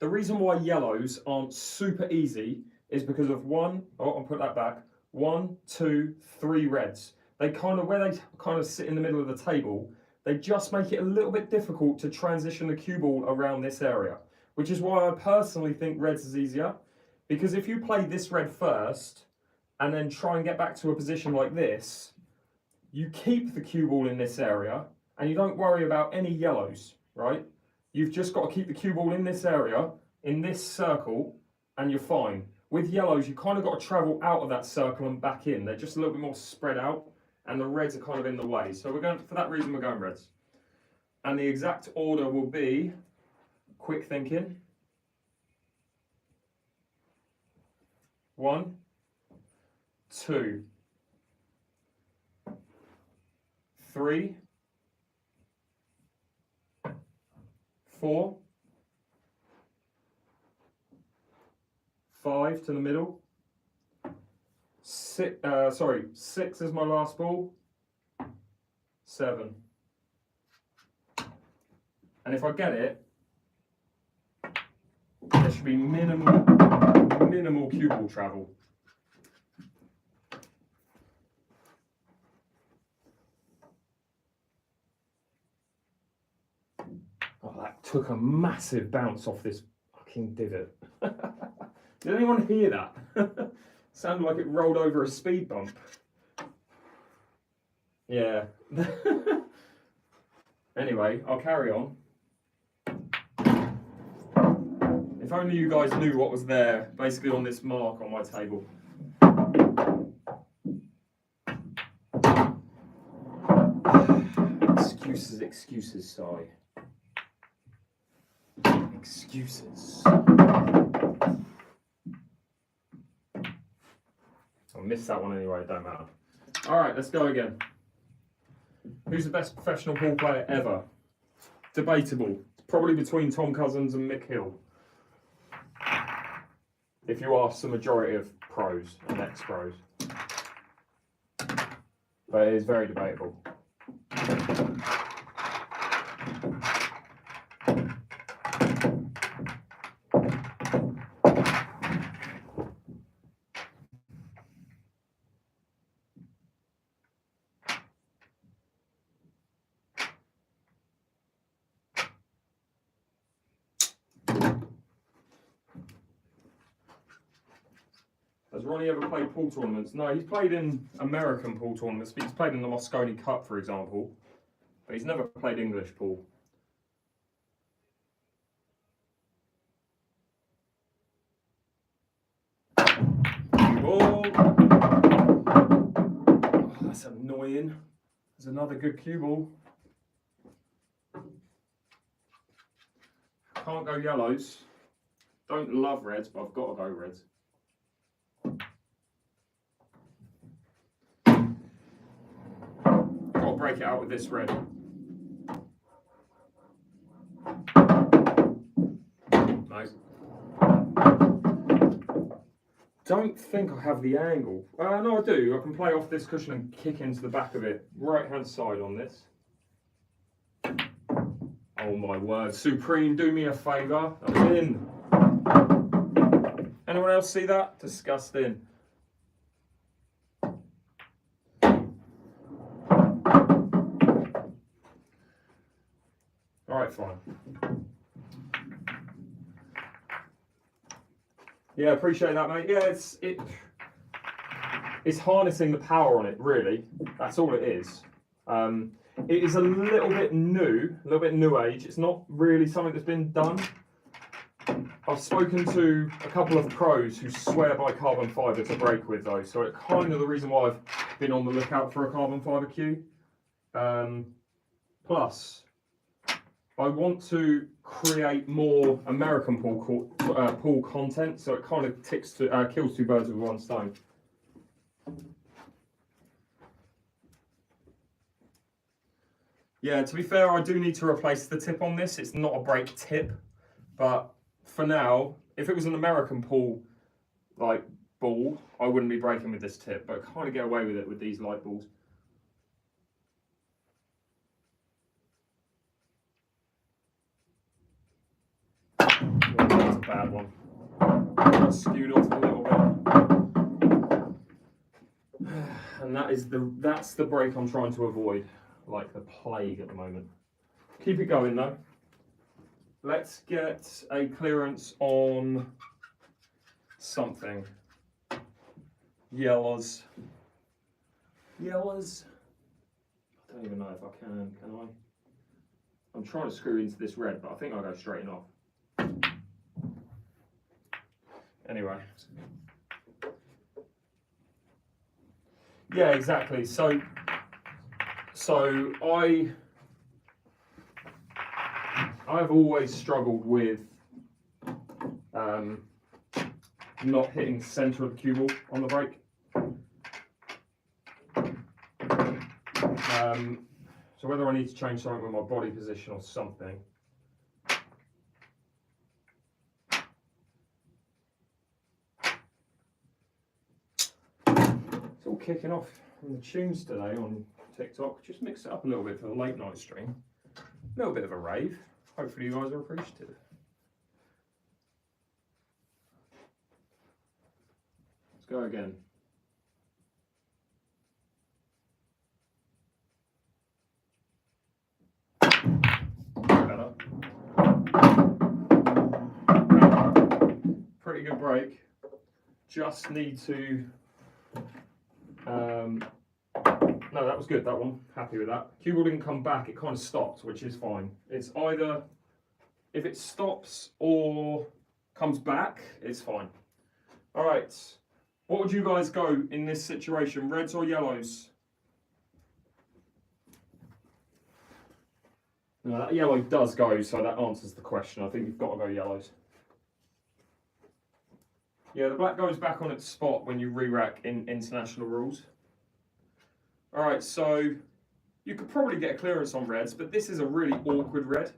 The reason why yellows aren't super easy is because of I'll put that back, 1, 2, 3 reds. Where they kind of sit in the middle of the table, they just make it a little bit difficult to transition the cue ball around this area, which is why I personally think reds is easier. Because if you play this red first, and then try and get back to a position like this, you keep the cue ball in this area, and you don't worry about any yellows, right? You've just got to keep the cue ball in this area, in this circle, and you're fine. With yellows, you kind of got to travel out of that circle and back in. They're just a little bit more spread out, and the reds are kind of in the way. So for that reason, we're going reds. And the exact order will be, quick thinking. 1, 2, 3, 4, 5 to the middle. 6 is my last ball. 7. And if I get it, there should be minimal cue ball travel. Oh, that took a massive bounce off this fucking divot. Did anyone hear that? Sounded like it rolled over a speed bump. Yeah. Anyway, I'll carry on. If only you guys knew what was there, basically on this mark on my table. Excuses, sorry. Excuses. I missed that one anyway, it don't matter. Alright, let's go again. Who's the best professional ball player ever? Debatable. Probably between Tom Cousins and Mick Hill. If you ask the majority of pros and ex-pros. But it is very debatable. Has Ronnie ever played pool tournaments? No, he's played in American pool tournaments. He's played in the Moscone Cup, for example. But he's never played English pool. Ball. Oh, that's annoying. There's another good cue ball. Can't go yellows. Don't love reds, but I've got to go reds. Got to break it out with this red. Nice. Don't think I have the angle. No, I do. I can play off this cushion and kick into the back of it. Right hand side on this. Oh my word. Supreme, do me a favour. That was in. Anyone else see that? Disgusting. Alright, fine. Yeah, appreciate that, mate. Yeah, it's harnessing the power on it, really. That's all it is. It is a little bit new age. It's not really something that's been done. I've spoken to a couple of pros who swear by carbon fibre to brake with though, so it's kind of the reason why I've been on the lookout for a carbon fibre cue. Plus, I want to create more American pool content, so it kind of kills two birds with one stone. Yeah, to be fair, I do need to replace the tip on this. It's not a brake tip, but for now, if it was an American pool like ball, I wouldn't be braking with this tip, but I kind of get away with it with these light balls. Oh, that's a bad one. Got skewed off a little bit. And that's the brake I'm trying to avoid, like the plague at the moment. Keep it going though. Let's get a clearance on something. Yellows. Yellows. I don't even know if I can I? I'm trying to screw into this red, but I think I'll go straight off. Anyway. Yeah, exactly. So I've always struggled with not hitting the centre of the cue ball on the brake. So whether I need to change something with my body position or something. It's all kicking off on the tunes today on TikTok. Just mix it up a little bit for the late night stream. A little bit of a rave. Hopefully you guys are appreciative. Let's go again. Better. Pretty good break. Just need to... no, that was good, that one. Happy with that. Cue ball didn't come back, it kind of stopped, which is fine. It's either, if it stops or comes back, it's fine. All right, what would you guys go in this situation, reds or yellows? No, that yellow does go, so that answers the question. I think you've got to go yellows. Yeah, the black goes back on its spot when you re-rack in international rules. All right, so you could probably get a clearance on reds, but this is a really awkward red.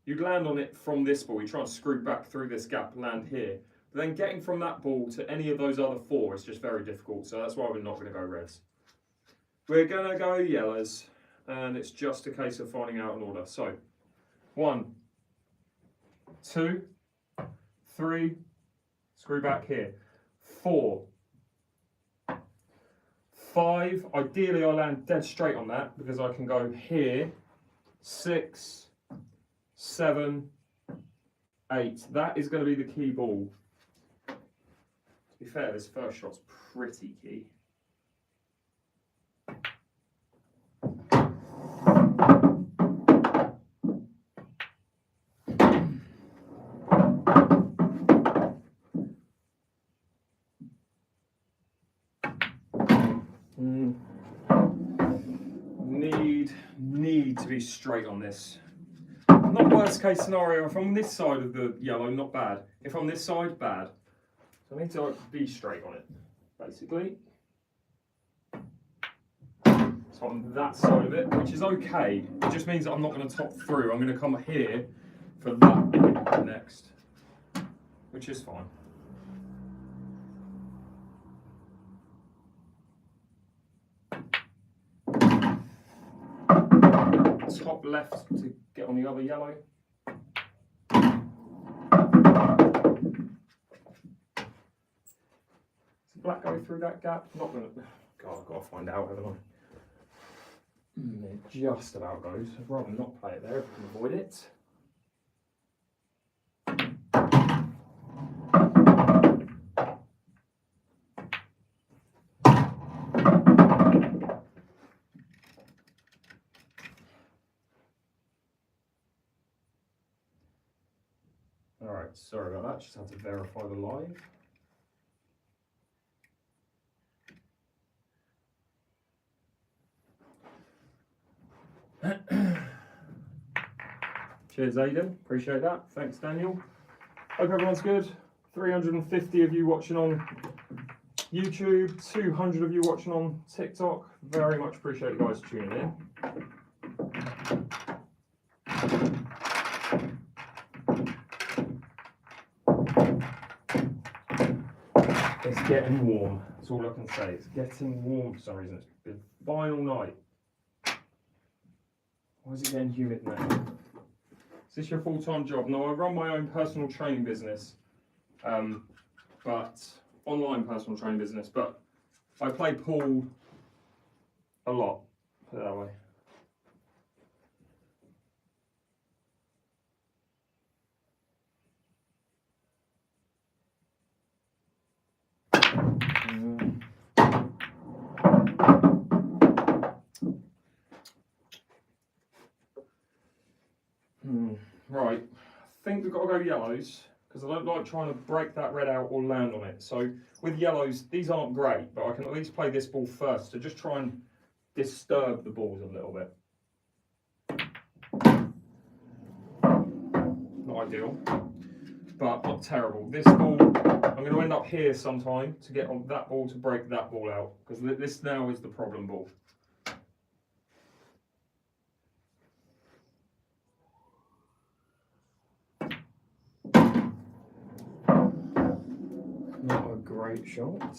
You'd land on it from this ball. You try and screw back through this gap, land here. But then getting from that ball to any of those other four is just very difficult. So that's why we're not going to go reds. We're going to go yellows, and it's just a case of finding out an order. So 1, 2, 3, screw back here. 4, 5, ideally I land dead straight on that because I can go here. 6, 7, 8. That is going to be the key ball. To be fair, this first shot's pretty key. Need to be straight on this. Not worst case scenario, if I'm on this side of the yellow, not bad. If I'm this side, bad. So I need to be straight on it, basically. So on that side of it, which is okay. It just means that I'm not going to top through. I'm going to come here for that next, which is fine. Top left to get on the other yellow. Does the black go through that gap? Not gonna. God, I've got to find out, haven't I? It just about goes. I'd rather not play it there if I can avoid it. Alright, sorry about that, just had to verify the live. Cheers, Aidan. Appreciate that. Thanks, Daniel. Hope everyone's good. 350 of you watching on YouTube, 200 of you watching on TikTok. Very much appreciate you guys tuning in. It's getting warm. That's all I can say. It's getting warm for some reason. It's been final night. Why is it getting humid now? Is this your full-time job? No, I run my own personal training business, but online personal training business. But I play pool a lot. Put it that way. Right, I think we've got to go yellows because I don't like trying to break that red out or land on it. So with yellows, these aren't great, but I can at least play this ball first to just try and disturb the balls a little bit. Not ideal, but not terrible. This ball, I'm going to end up here sometime to get on that ball to break that ball out because this now is the problem ball. Not a great shot.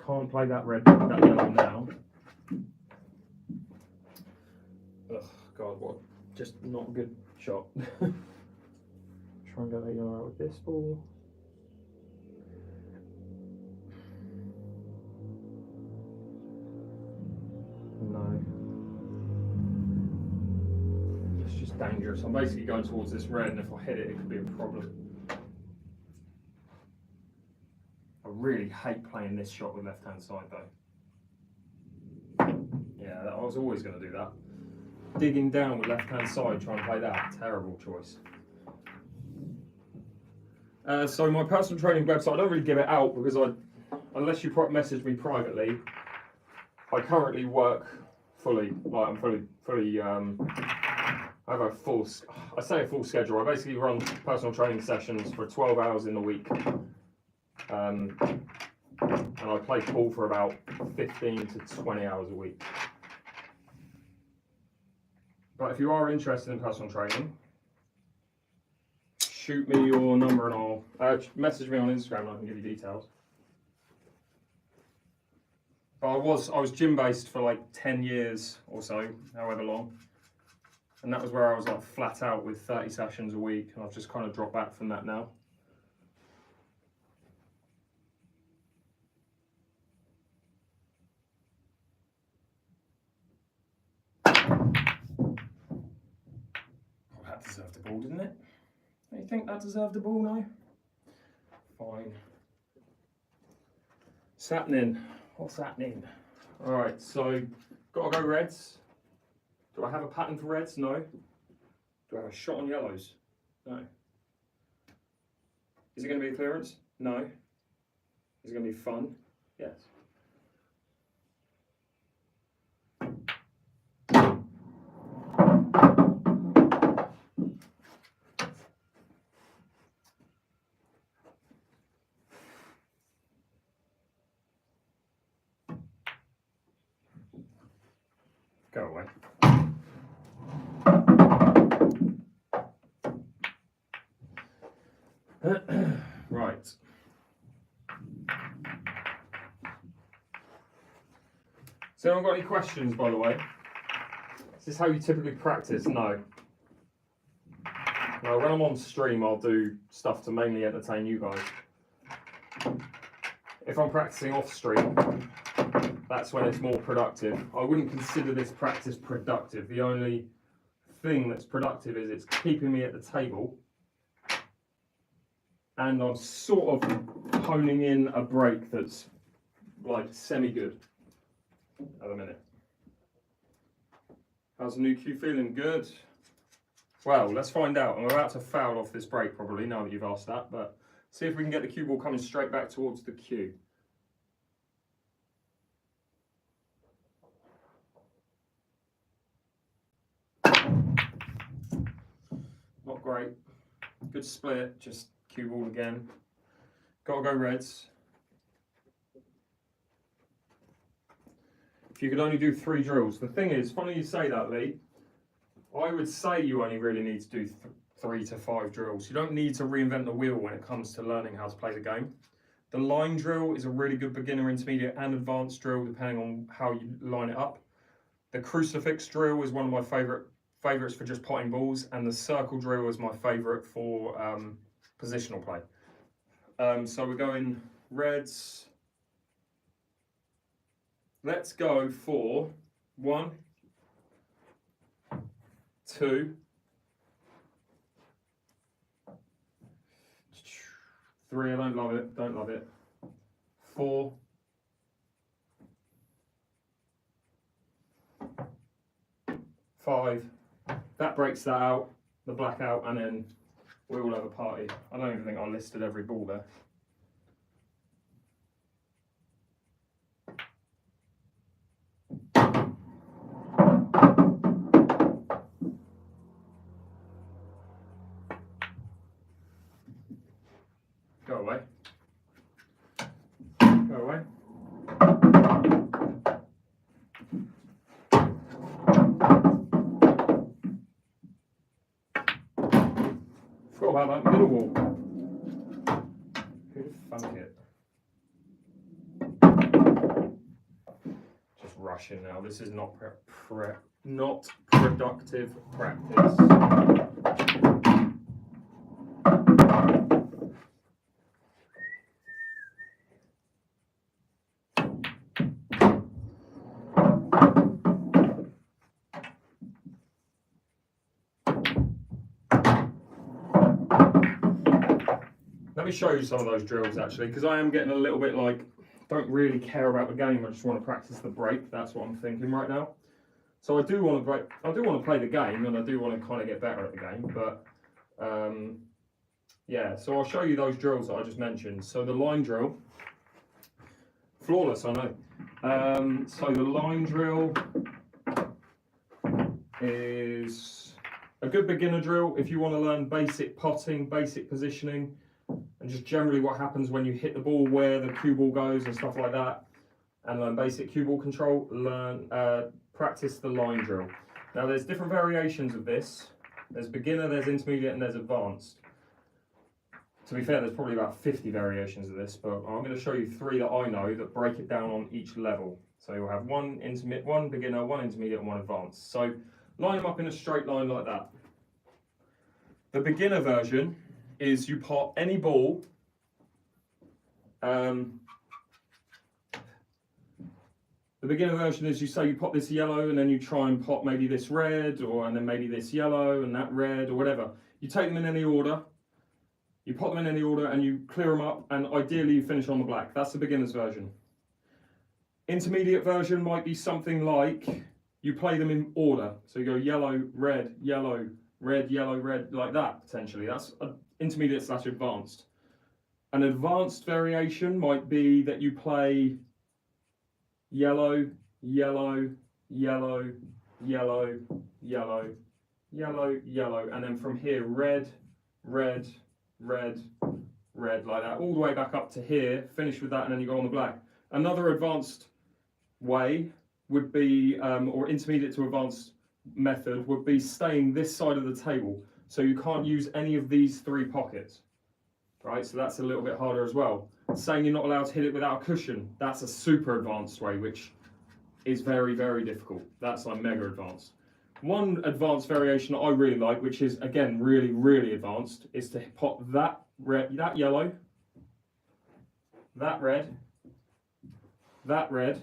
Can't play that yellow now. Ugh, God, what? Just not a good shot. Try and get that yellow out with this ball. No. It's just dangerous. I'm basically going towards this red, and if I hit it, it could be a problem. I really hate playing this shot with left-hand side though. Yeah, I was always going to do that. Digging down with left-hand side, trying to play that, terrible choice. So my personal training website, I don't really give it out because unless you message me privately, I currently work fully. Like I'm fully. I have a full schedule. I basically run personal training sessions for 12 hours in the week. And I play pool for about 15 to 20 hours a week. But if you are interested in personal training, shoot me your number and I'll message me on Instagram and I can give you details. But I was gym based for like 10 years or so, however long. And that was where I was like flat out with 30 sessions a week, and I've just kind of dropped back from that now. That deserved the ball, didn't it? Don't you think that deserved the ball now? Fine. What's happening? What's happening? Alright, so gotta go reds. Do I have a pattern for reds? No. Do I have a shot on yellows? No. Is it going to be a clearance? No. Is it going to be fun? Yes. Go away. Right. So anyone got any questions, by the way? Is this how you typically practice? No. No, when I'm on stream, I'll do stuff to mainly entertain you guys. If I'm practicing off stream, that's when it's more productive. I wouldn't consider this practice productive. The only thing that's productive is it's keeping me at the table and I'm sort of honing in a break that's like semi-good at the minute. How's the new cue feeling? Good. Well, let's find out. I'm about to foul off this break probably, now that you've asked that, but see if we can get the cue ball coming straight back towards the cue. Not great. Good split, just cue ball again. Gotta go reds. If you could only do 3 drills. The thing is, funny you say that, Lee. I would say you only really need to do 3 to 5 drills. You don't need to reinvent the wheel when it comes to learning how to play the game. The line drill is a really good beginner, intermediate and advanced drill depending on how you line it up. The crucifix drill is one of my favourites for just potting balls, and the circle drill is my favourite for positional play. So we're going reds. Let's go for 1, 2, 3. I don't love it. Don't love it. 4. 5. That breaks that out, the black out, and then we all have a party. I don't even think I listed every ball there. Go away. Go away. Forgot about that middle wall. Who'd funk it? Just rushing now. This is not not productive practice. Let me show you some of those drills actually, because I am getting a little bit like, don't really care about the game. I just want to practice the break. That's what I'm thinking right now. So I do want to play the game, and I do want to kind of get better at the game. But yeah, so I'll show you those drills that I just mentioned. So the line drill, flawless, I know. So the line drill is a good beginner drill if you want to learn basic potting, basic positioning, and just generally what happens when you hit the ball, where the cue ball goes and stuff like that, and learn basic cue ball control. Practice the line drill. Now there's different variations of this. There's beginner, there's intermediate, and there's advanced. To be fair, there's probably about 50 variations of this, but I'm going to show you 3 that I know that break it down on each level. So you'll have one beginner, one intermediate, and one advanced. So line them up in a straight line like that. The beginner version is you pot any ball. The beginner version is you say you pot this yellow, and then you try and pot maybe this red, and then maybe this yellow and that red, or whatever. You take them in any order. You pot them in any order and you clear them up, and ideally you finish on the black. That's the beginner's version. Intermediate version might be something like you play them in order. So you go yellow, red, yellow, red, yellow, red, like that, potentially. That's intermediate / advanced. An advanced variation might be that you play yellow, yellow, yellow, yellow, yellow, yellow, yellow, and then from here red, red, red, red, like that, all the way back up to here, finish with that, and then you go on the black. Another advanced way would be, or intermediate to advanced method, would be staying this side of the table. So you can't use any of these 3 pockets, right? So that's a little bit harder as well. Saying you're not allowed to hit it without a cushion, that's a super advanced way, which is very, very difficult. That's like mega advanced. One advanced variation that I really like, which is again really, really advanced, is to pot that red, that yellow, that red, that red,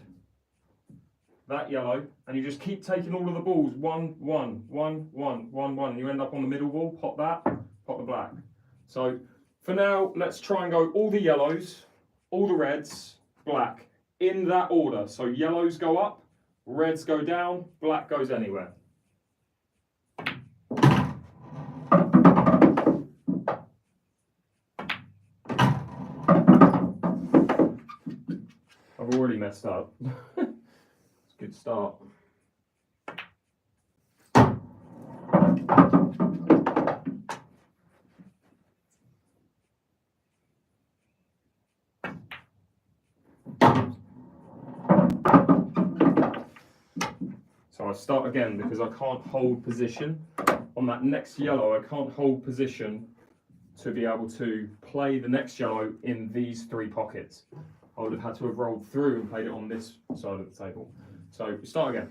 that yellow, and you just keep taking all of the balls, 1, 1, 1, 1, 1, 1, and you end up on the middle wall, pot that, pot the black. So for now, let's try and go all the yellows, all the reds, black, in that order. So yellows go up, reds go down, black goes anywhere. already messed up. It's a good start. So I start again because I can't hold position. On that next yellow, I can't hold position to be able to play the next yellow in these three pockets. I would have had to have rolled through and played it on this side of the table. So we start again.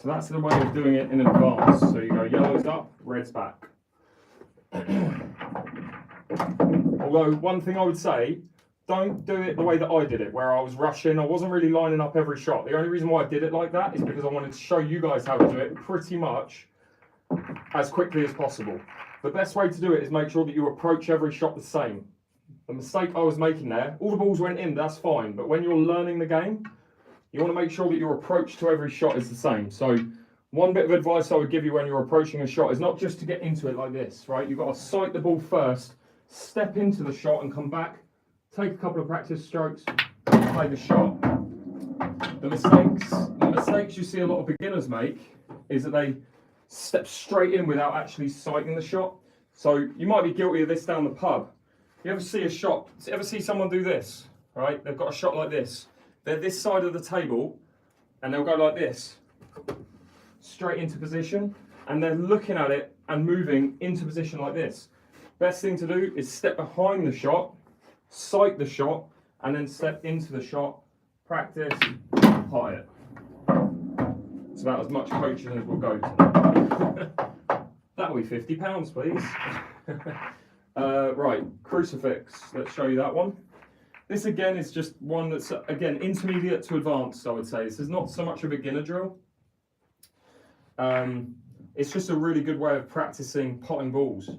So that's the way of doing it in advance. So you go yellows up, reds back. Although one thing I would say, don't do it the way that I did it, where I was rushing. I wasn't really lining up every shot. The only reason why I did it like that is because I wanted to show you guys how to do it pretty much as quickly as possible. The best way to do it is make sure that you approach every shot the same. The mistake I was making there, all the balls went in, that's fine. But when you're learning the game, you want to make sure that your approach to every shot is the same. So one bit of advice I would give you when you're approaching a shot is not just to get into it like this, right? You've got to sight the ball first, step into the shot and come back, take a couple of practice strokes, play the shot. The mistakes you see a lot of beginners make is that they step straight in without actually sighting the shot. So you might be guilty of this down the pub. You ever see a shot, ever see someone do this, right? They've got a shot like this. They're this side of the table and they'll go like this, straight into position, and they're looking at it and moving into position like this. Best thing to do is step behind the shot, sight the shot, and then step into the shot, practice, pot it. It's about as much coaching as we'll go to. That'll be £50, please. Right, crucifix, let's show you that one. This again is just one that's, again, intermediate to advanced, I would say. This is not so much a beginner drill. It's just a really good way of practicing potting balls.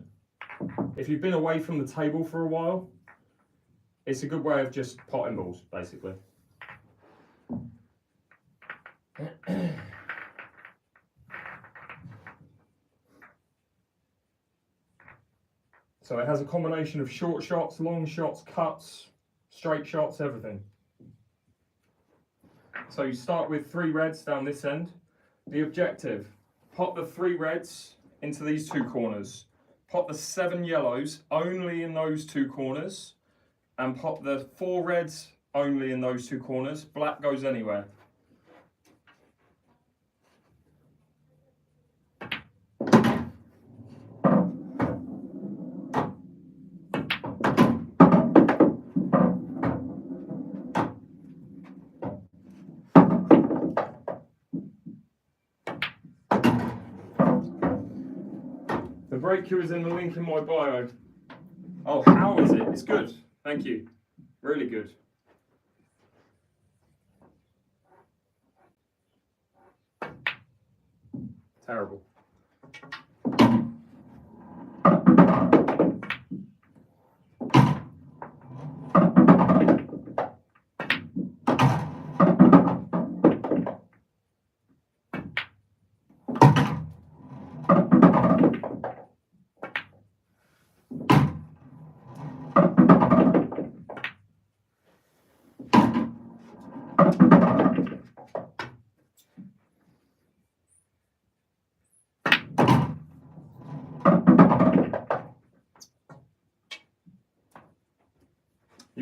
If you've been away from the table for a while, it's a good way of just potting balls, basically. So it has a combination of short shots, long shots, cuts, straight shots, everything. So you start with 3 reds down this end. The objective, pot the 3 reds into these 2 corners. Pot the 7 yellows only in those 2 corners. And pot the 4 reds only in those 2 corners. Black goes anywhere. The break cue is in the link in my bio. Oh, how is it? It's good. Thank you. Really good. Terrible.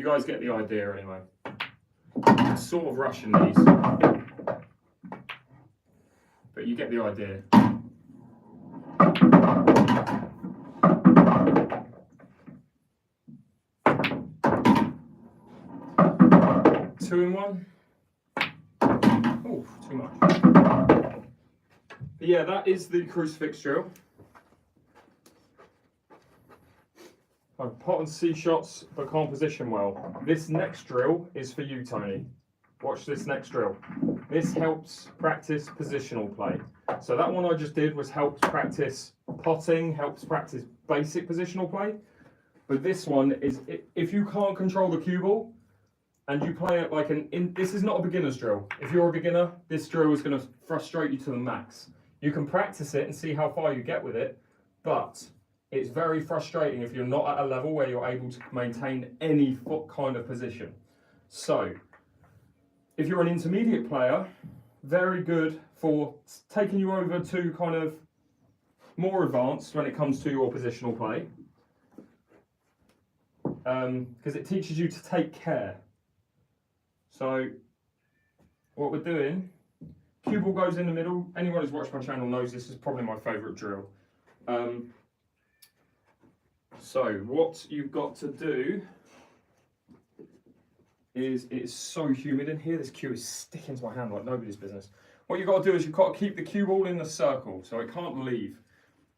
guys get the idea anyway. I'm sort of rushing these, but you get the idea. Two in one. Oh, too much. But yeah, that is the crucifix drill. Pot and C shots, but can't position well. This next drill is for you, Tony. Watch this next drill. This helps practice positional play. So that one I just did was helps practice potting, helps practice basic positional play. But this one is, if you can't control the cue ball, and you play it like this is not a beginner's drill. If you're a beginner, this drill is going to frustrate you to the max. You can practice it and see how far you get with it, but it's very frustrating if you're not at a level where you're able to maintain any kind of position. So, if you're an intermediate player, very good for taking you over to kind of more advanced when it comes to your positional play, because it teaches you to take care. So, what we're doing, cue ball goes in the middle. Anyone who's watched my channel knows this is probably my favourite drill. So, what you've got to do is, it's so humid in here, this cue is sticking to my hand like nobody's business. What you've got to do is you've got to keep the cue ball in the circle, so it can't leave.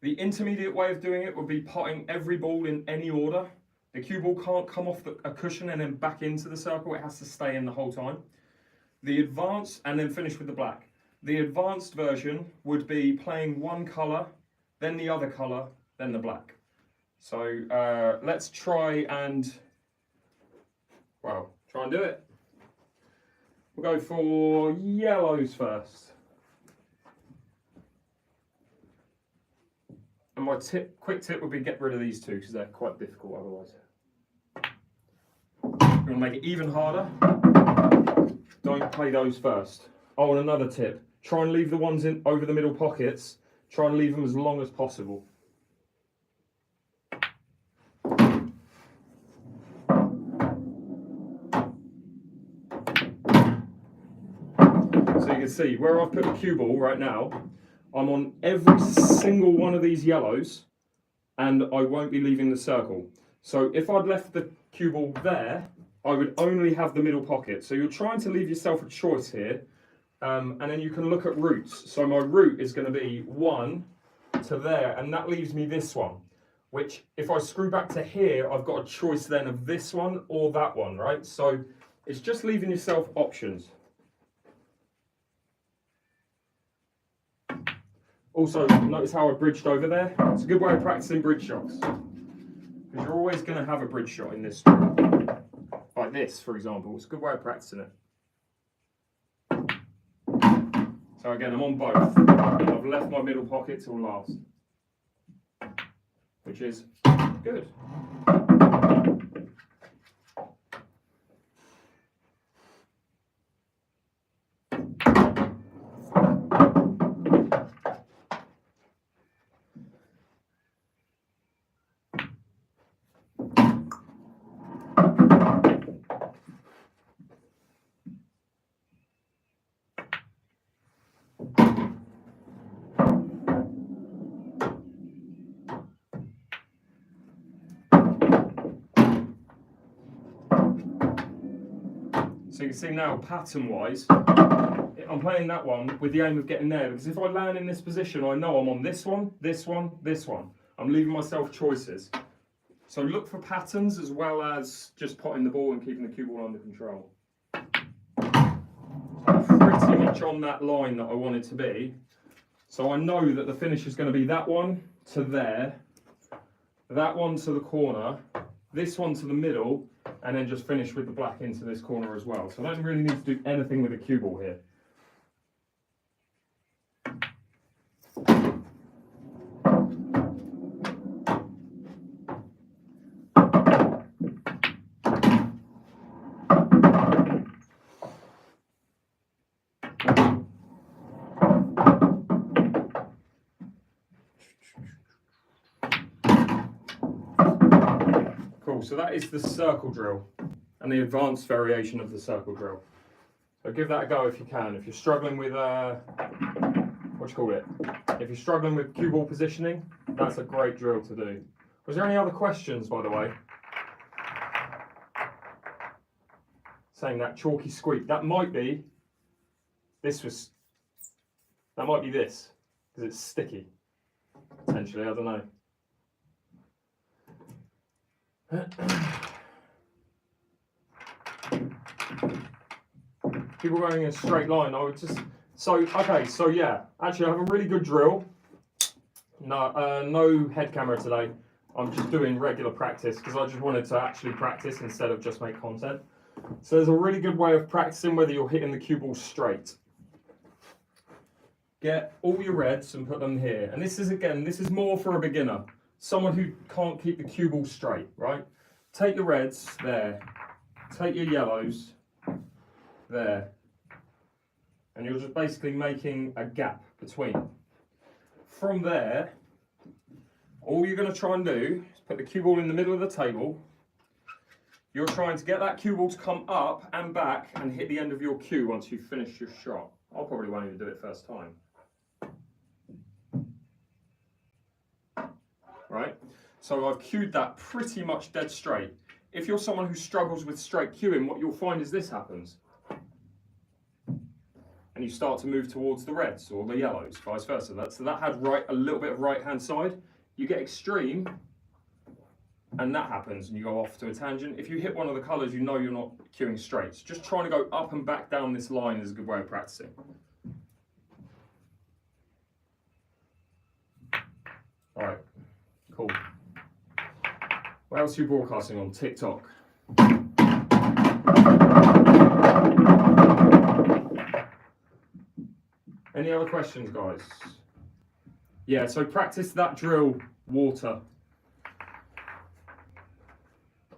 The intermediate way of doing it would be potting every ball in any order. The cue ball can't come off a cushion and then back into the circle, it has to stay in the whole time. The advanced, and then finish with the black. The advanced version would be playing one colour, then the other colour, then the black. So let's try and, well, try and do it. We'll go for yellows first. And my quick tip would be get rid of these two because they're quite difficult otherwise. We're going to make it even harder. Don't play those first. Oh, and another tip. Try and leave the ones in over the middle pockets. Try and leave them as long as possible. So you can see where I've put the cue ball right now, I'm on every single one of these yellows and I won't be leaving the circle. So if I'd left the cue ball there, I would only have the middle pocket. So you're trying to leave yourself a choice here, and then you can look at routes. So my route is going to be one to there, and that leaves me this one, which if I screw back to here, I've got a choice then of this one or that one, right? So it's just leaving yourself options. Also, notice how I bridged over there? It's a good way of practicing bridge shots. Because you're always going to have a bridge shot in this drill. Like this, for example. It's a good way of practicing it. So again, I'm on both. I've left my middle pocket till last. Which is good. So you can see now, pattern-wise, I'm playing that one with the aim of getting there, because if I land in this position, I know I'm on this one, this one, this one. I'm leaving myself choices. So look for patterns as well as just potting the ball and keeping the cue ball under control. I'm pretty much on that line that I want it to be. So I know that the finish is going to be that one to there, that one to the corner, this one to the middle, and then just finish with the black into this corner as well. So I don't really need to do anything with the cue ball here. Cool, so that is the circle drill. and the advanced variation of the circle drill. So give that a go if you can. If you're struggling with, what do you call it? If you're struggling with cue ball positioning, that's a great drill to do. Was there any other questions, by the way? Saying that chalky squeak, that might be this, because it's sticky, potentially, I don't know. People going in a straight line, I would just, okay, so yeah, actually I have a really good drill. No head camera today. I'm just doing regular practice because I just wanted to actually practice instead of just make content. So there's a really good way of practicing whether you're hitting the cue ball straight. Get all your reds and put them here. And this is more for a beginner. Someone who can't keep the cue ball straight, right? Take your reds there. Take your yellows there. And you're just basically making a gap between. From there, all you're going to try and do is put the cue ball in the middle of the table. You're trying to get that cue ball to come up and back and hit the end of your cue once you've finished your shot. I probably won't even do it first time. Right? So I've cued that pretty much dead straight. If you're someone who struggles with straight cueing, what you'll find is this happens. And you start to move towards the reds or the yellows, vice versa. So that had a little bit of right hand side. You get extreme, and that happens, and you go off to a tangent. If you hit one of the colours, you know you're not cueing straight. So just trying to go up and back down this line is a good way of practicing. All right, cool. What else are you broadcasting on? TikTok. Any other questions, guys? Yeah, so practice that drill, water.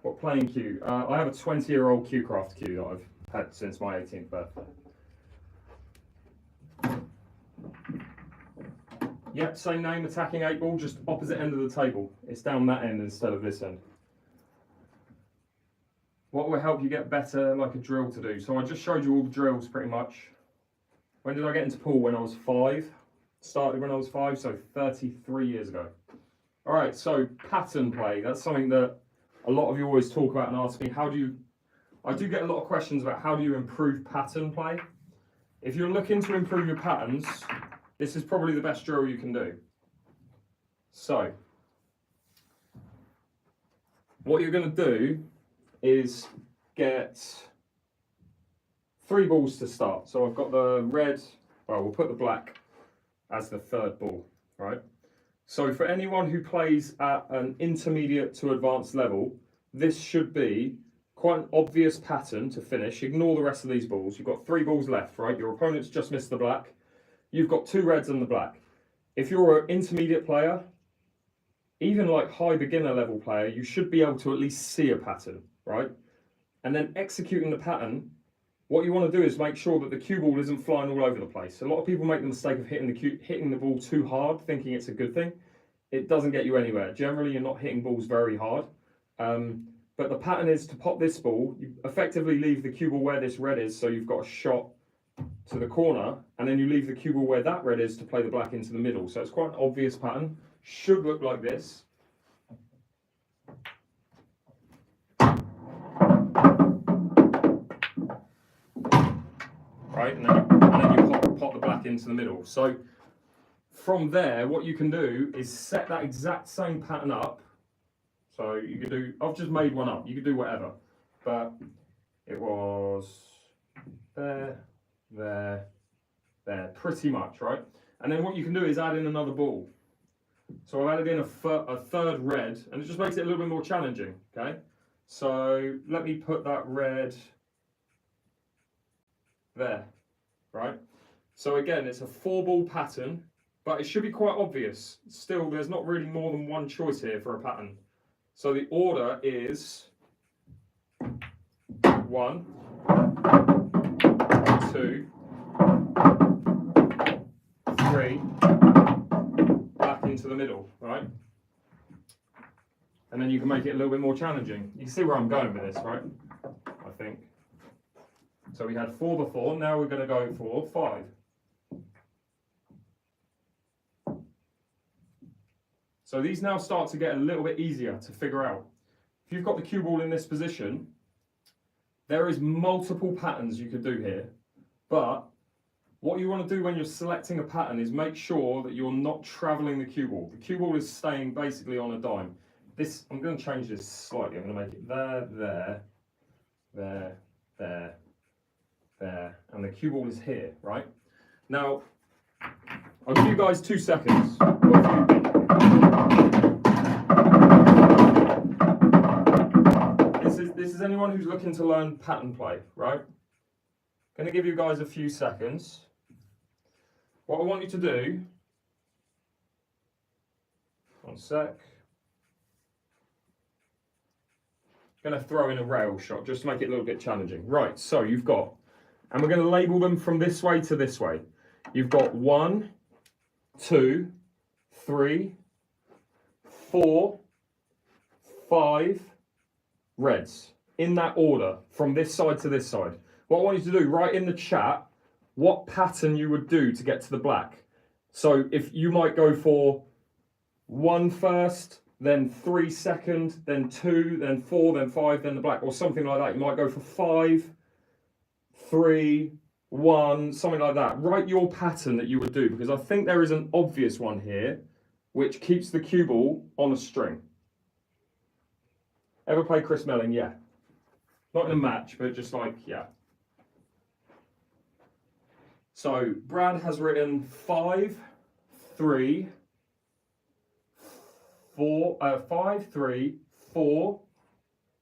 What playing cue? I have a 20-year-old CueCraft cue that I've had since my 18th birthday. Yep, same name, attacking 8 ball, just opposite end of the table. It's down that end instead of this end. What will help you get better, like a drill to do? So I just showed you all the drills pretty much. When did I get into pool? When I was 5. Started when I was 5, so 33 years ago. All right, so pattern play. That's something that a lot of you always talk about and ask me, I do get a lot of questions about how do you improve pattern play. If you're looking to improve your patterns, this is probably the best drill you can do. So, what you're going to do is get 3 balls to start. So I've got the red, well, we'll put the black as the 3rd ball, right? So for anyone who plays at an intermediate to advanced level, this should be quite an obvious pattern to finish. Ignore the rest of these balls. You've got 3 balls left, right? Your opponent's just missed the black. You've got 2 reds and the black. If you're an intermediate player, even like high beginner level player, you should be able to at least see a pattern, right? And then executing the pattern, what you want to do is make sure that the cue ball isn't flying all over the place. A lot of people make the mistake of hitting the ball too hard, thinking it's a good thing. It doesn't get you anywhere. Generally, you're not hitting balls very hard. But the pattern is to pop this ball, you effectively leave the cue ball where this red is, so you've got a shot to the corner, and then you leave the cue ball where that red is to play the black into the middle. So it's quite an obvious pattern. Should look like this. Right, and then you pop the black into the middle. So from there, what you can do is set that exact same pattern up. So you could do, I've just made one up, you could do whatever, but it was there, pretty much, right? And then what you can do is add in another ball. So I've added in a 3rd red, and it just makes it a little bit more challenging, okay? So let me put that red there, right? So again, it's a 4-ball pattern, but it should be quite obvious. Still, there's not really more than one choice here for a pattern. So the order is 1, 2, 3, back into the middle, right? And then you can make it a little bit more challenging. You can see where I'm going with this, right? So we had 4 before, now we're going to go for 5. So these now start to get a little bit easier to figure out. If you've got the cue ball in this position, there is multiple patterns you could do here, but what you want to do when you're selecting a pattern is make sure that you're not traveling the cue ball. The cue ball is staying basically on a dime. This, I'm going to change this slightly. I'm going to make it there, there, there, there, there, and the cue ball is here, right? Now, I'll give you guys 2 seconds. This is anyone who's looking to learn pattern play, right? Going to give you guys a few seconds. What I want you to do, 1 sec. Going to throw in a rail shot just to make it a little bit challenging. Right, so you've got, and we're going to label them from this way to this way. You've got 1, 2, 3, 4, 5 reds in that order from this side to this side. What I want you to do, write in the chat what pattern you would do to get to the black. So if you might go for 1 first, then 3 second, then 2, then 4, then 5, then the black, or something like that. You might go for 5, 3, 1, something like that. Write your pattern that you would do, because I think there is an obvious one here which keeps the cue ball on a string. Ever play Chris Melling? Yeah. Not in a match, but just like, yeah. So Brad has written 5, 3, 4, 5, 3, 4,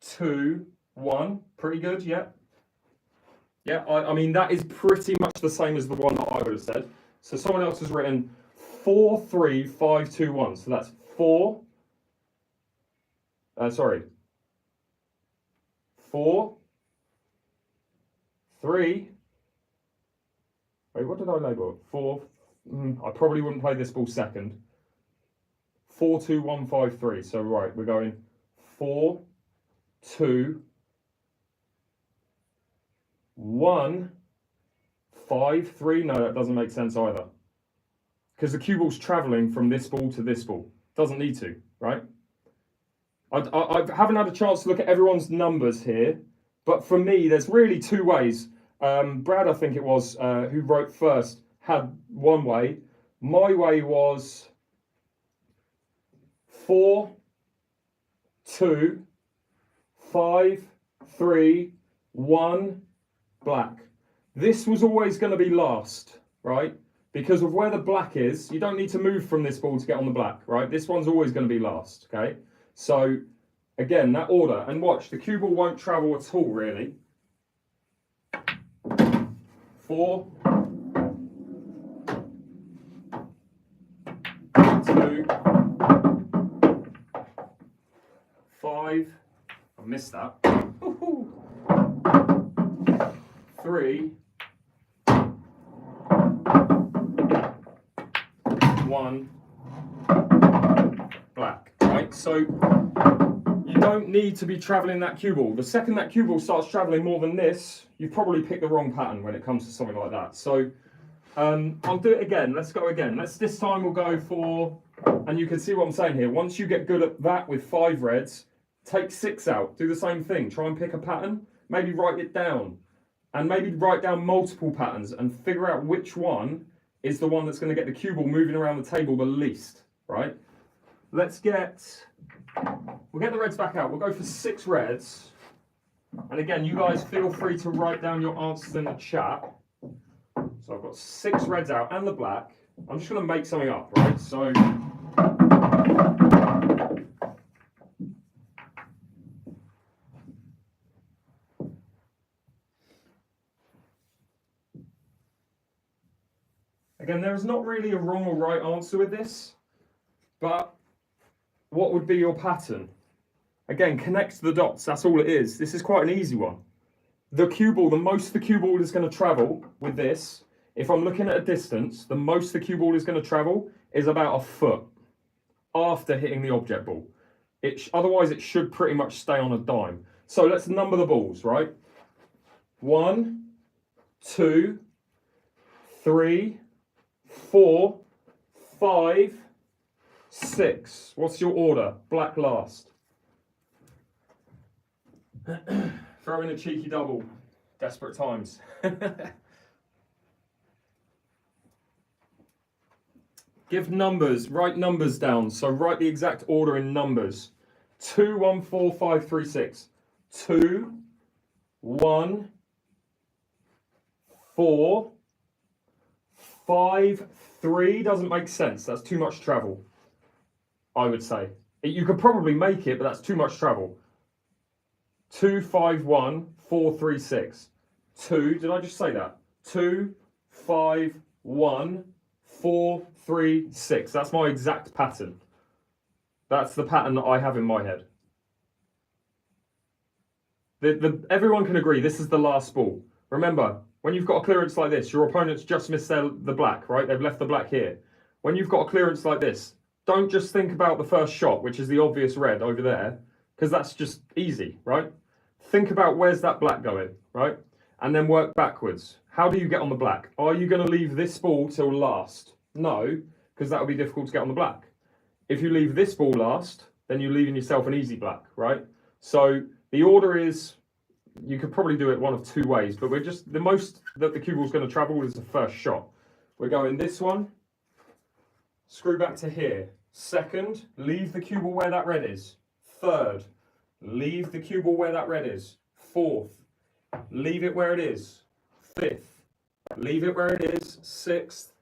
2, 1. Pretty good, yeah. Yeah, I mean, that is pretty much the same as the one that I would have said. So someone else has written 4, 3, 5, 2, 1. So that's 4, 4, 3, wait, what did I label? 4, I probably wouldn't play this ball second. 4, 2, 1, 5, 3. So right, we're going 4, 2, 1, 5, 3. No, that doesn't make sense either. Because the cue ball's traveling from this ball to this ball. Doesn't need to, right? I haven't had a chance to look at everyone's numbers here, but for me, there's really 2 ways. Brad, I think it was, who wrote first, had one way. My way was 4, 2, 5, 3, 1, black. This was always going to be last, right? Because of where the black is, you don't need to move from this ball to get on the black, right? This one's always going to be last, okay? So, again, that order. And watch, the cue ball won't travel at all, really. 4, 2, 5. I missed that. 3, 1, black. Right, so you don't need to be traveling that cue ball. The second that cue ball starts traveling more than this, you've probably picked the wrong pattern when it comes to something like that. So I'll do it again. Let's go again. This time we'll go for, and you can see what I'm saying here. Once you get good at that with 5 reds, take 6 out. Do the same thing. Try and pick a pattern. Maybe write it down. And maybe write down multiple patterns and figure out which one is the one that's going to get the cue ball moving around the table the least, right? We'll get the reds back out. We'll go for 6 reds. And again, you guys feel free to write down your answers in the chat. So I've got 6 reds out and the black. I'm just going to make something up, right? So again, there is not really a wrong or right answer with this, but what would be your pattern? Again, connect the dots, that's all it is. This is quite an easy one. The cue ball, the most the cue ball is going to travel with this, if I'm looking at a distance, the most the cue ball is going to travel is about a foot after hitting the object ball. Otherwise, it should pretty much stay on a dime. So let's number the balls, right? 1, 2, 3, 4, 5, 6. What's your order? Black last. Throw in a cheeky double. Desperate times. Give numbers, write numbers down. So write the exact order in numbers. 2, 1, 4, 5, 3, 6. 2, 1, 4, 5, 3 doesn't make sense. That's too much travel, I would say. You could probably make it, but that's too much travel. 2, 5, 1, 4, 3, 6. 2, did I just say that? 2, 5, 1, 4, 3, 6. That's my exact pattern. That's the pattern that I have in my head. Everyone can agree this is the last ball. Remember, when you've got a clearance like this, your opponent's just missed the black, right? They've left the black here. When you've got a clearance like this, don't just think about the first shot, which is the obvious red over there, because that's just easy, right? Think about where's that black going, right? And then work backwards. How do you get on the black? Are you going to leave this ball till last? No, because that would be difficult to get on the black. If you leave this ball last, then you're leaving yourself an easy black, right? So the order is, you could probably do it one of two ways, but we're just, the most that the cue ball's going to travel is the first shot. We're going this one, screw back to here. Second, leave the cue ball where that red is. Third, leave the cue ball where that red is. Fourth, leave it where it is. Fifth, leave it where it is. Sixth,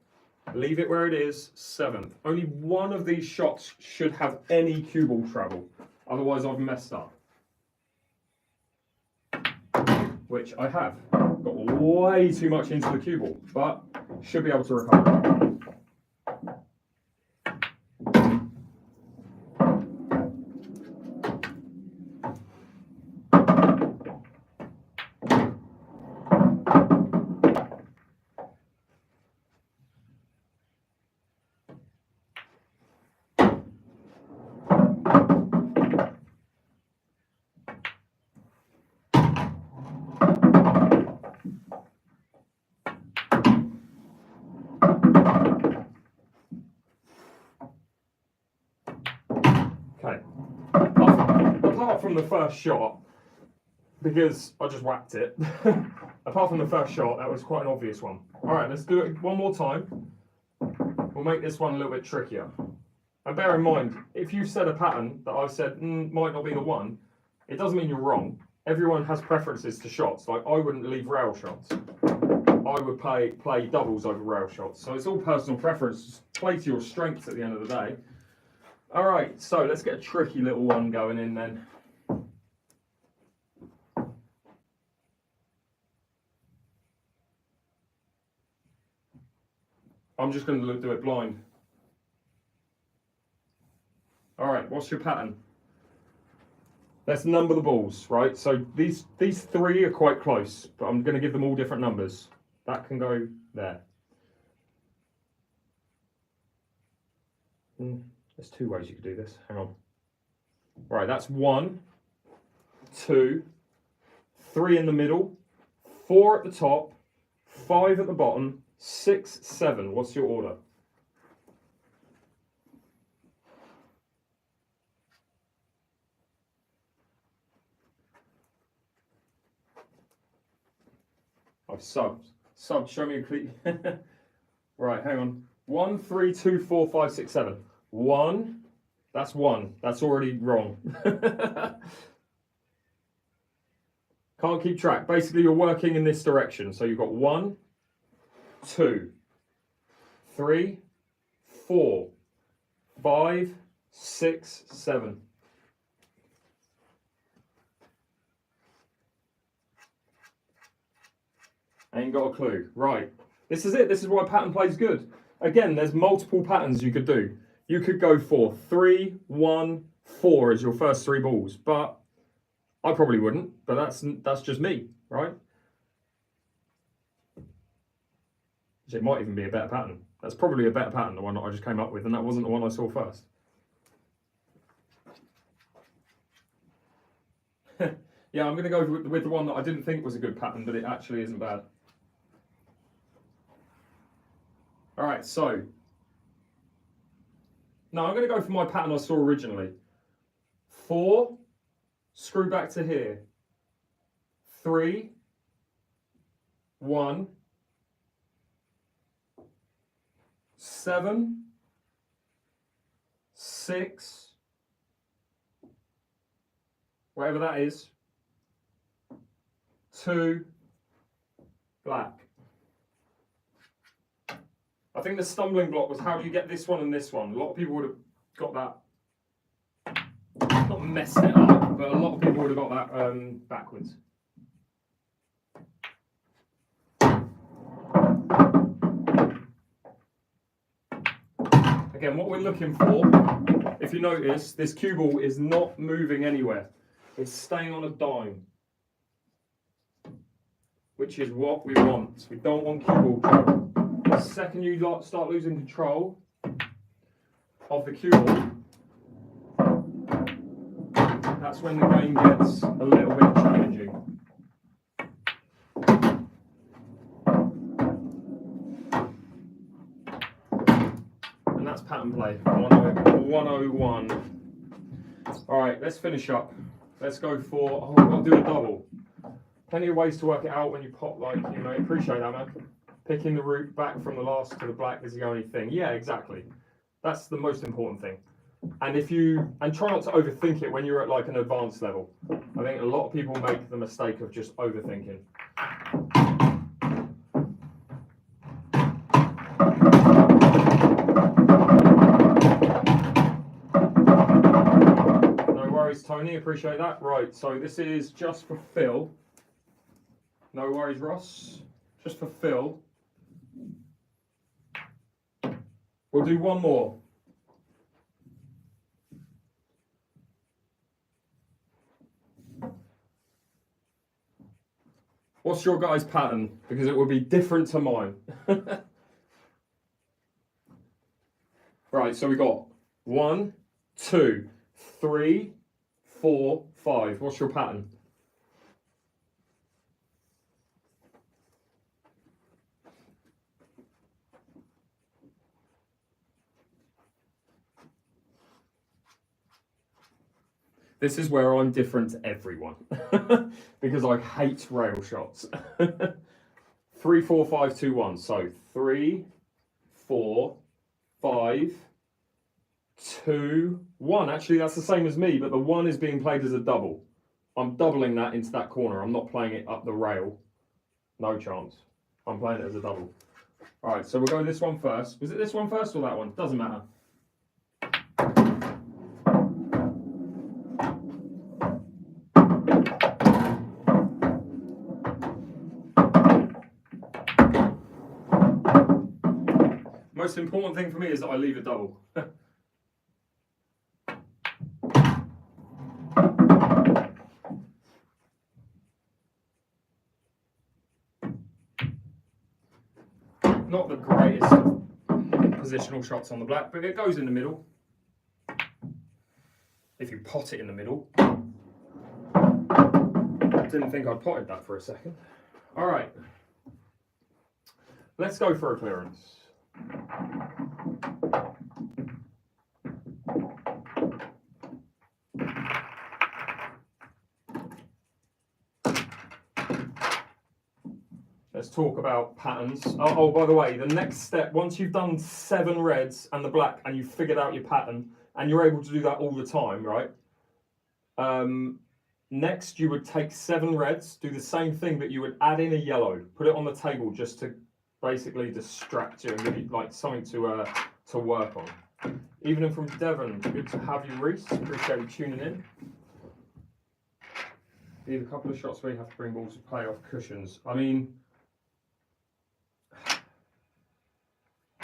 leave it where it is. Seventh. Only one of these shots should have any cue ball travel. Otherwise, I've messed up. Which I have. Got way too much into the cue ball, but should be able to recover. Okay, apart from the first shot, because I just whacked it, apart from the first shot, that was quite an obvious one. All right, let's do it one more time. We'll make this one a little bit trickier. And bear in mind, if you've said a pattern that I've said might not be the one, it doesn't mean you're wrong. Everyone has preferences to shots. Like, I wouldn't leave rail shots. I would play doubles over rail shots. So it's all personal preference. Just play to your strengths at the end of the day. All right, so let's get a tricky little one going in then. I'm just going to do it blind. All right, what's your pattern? Let's number the balls, right? So these three are quite close, but I'm going to give them all different numbers. That can go there. There's two ways you could do this. Hang on. Right, that's 1, 2, 3 in the middle, 4 at the top, 5 at the bottom, 6, 7. What's your order? I've subbed. Subbed, show me a cleat. Right, hang on. 1, 3, 2, 4, 5, 6, 7. 1. That's 1. That's already wrong. Can't keep track. Basically, you're working in this direction. So you've got 1, 2, 3, 4, 5, 6, 7. Ain't got a clue. Right. This is it. This is why pattern play's good. Again, there's multiple patterns you could do. You could go for 3, 1, 4 as your first 3 balls, but I probably wouldn't. But that's just me, right? It might even be a better pattern. That's probably a better pattern, the one that I just came up with, and that wasn't the one I saw first. Yeah, I'm going to go with the one that I didn't think was a good pattern, but it actually isn't bad. All right, so now I'm going to go for my pattern I saw originally. 4, screw back to here. 3, 1, 7, 6, whatever that is, 2, black. I think the stumbling block was how do you get this one and this one? A lot of people would have got that, not messed it up, but a lot of people would have got that backwards. Again, what we're looking for, if you notice, this cue ball is not moving anywhere. It's staying on a dime, which is what we want. We don't want cue ball trouble. The second you start losing control of the cue ball, that's when the game gets a little bit challenging. And that's pattern play, 101. All right, let's finish up. Let's go for, oh, we've got to do a double. Plenty of ways to work it out when you pop, like, you know, appreciate that, man. Picking the root back from the last to the black is the only thing. Yeah, exactly. That's the most important thing. And try not to overthink it when you're at like an advanced level. I think a lot of people make the mistake of just overthinking. No worries, Tony, appreciate that. Right, so this is just for Phil. No worries, Ross. Just for Phil. We'll do one more. What's your guys' pattern? Because it will be different to mine. Right, so we got 1, 2, 3, 4, 5. What's your pattern? This is where I'm different to everyone because I hate rail shots. 3, 4, 5, 2, 1. So 3, 4, 5, 2, 1. Actually, that's the same as me, but the 1 is being played as a double. I'm doubling that into that corner. I'm not playing it up the rail. No chance. I'm playing it as a double. All right, so we'll go this one first. Was it this one first or that one? Doesn't matter. Most important thing for me is that I leave a double. Not the greatest positional shots on the black, but it goes in the middle. If you pot it in the middle. Didn't think I'd potted that for a second. All right. Let's go for a clearance. Let's talk about patterns. Oh, by the way, the next step, once you've done 7 reds and the black and you've figured out your pattern and you're able to do that all the time, right? Next, you would take 7 reds, do the same thing, but you would add in a yellow, put it on the table just to basically distract you and give you like something to work on. Evening from Devon, good to have you, Reese. Appreciate you tuning in. Leave a couple of shots where you have to bring balls to play off cushions. I mean,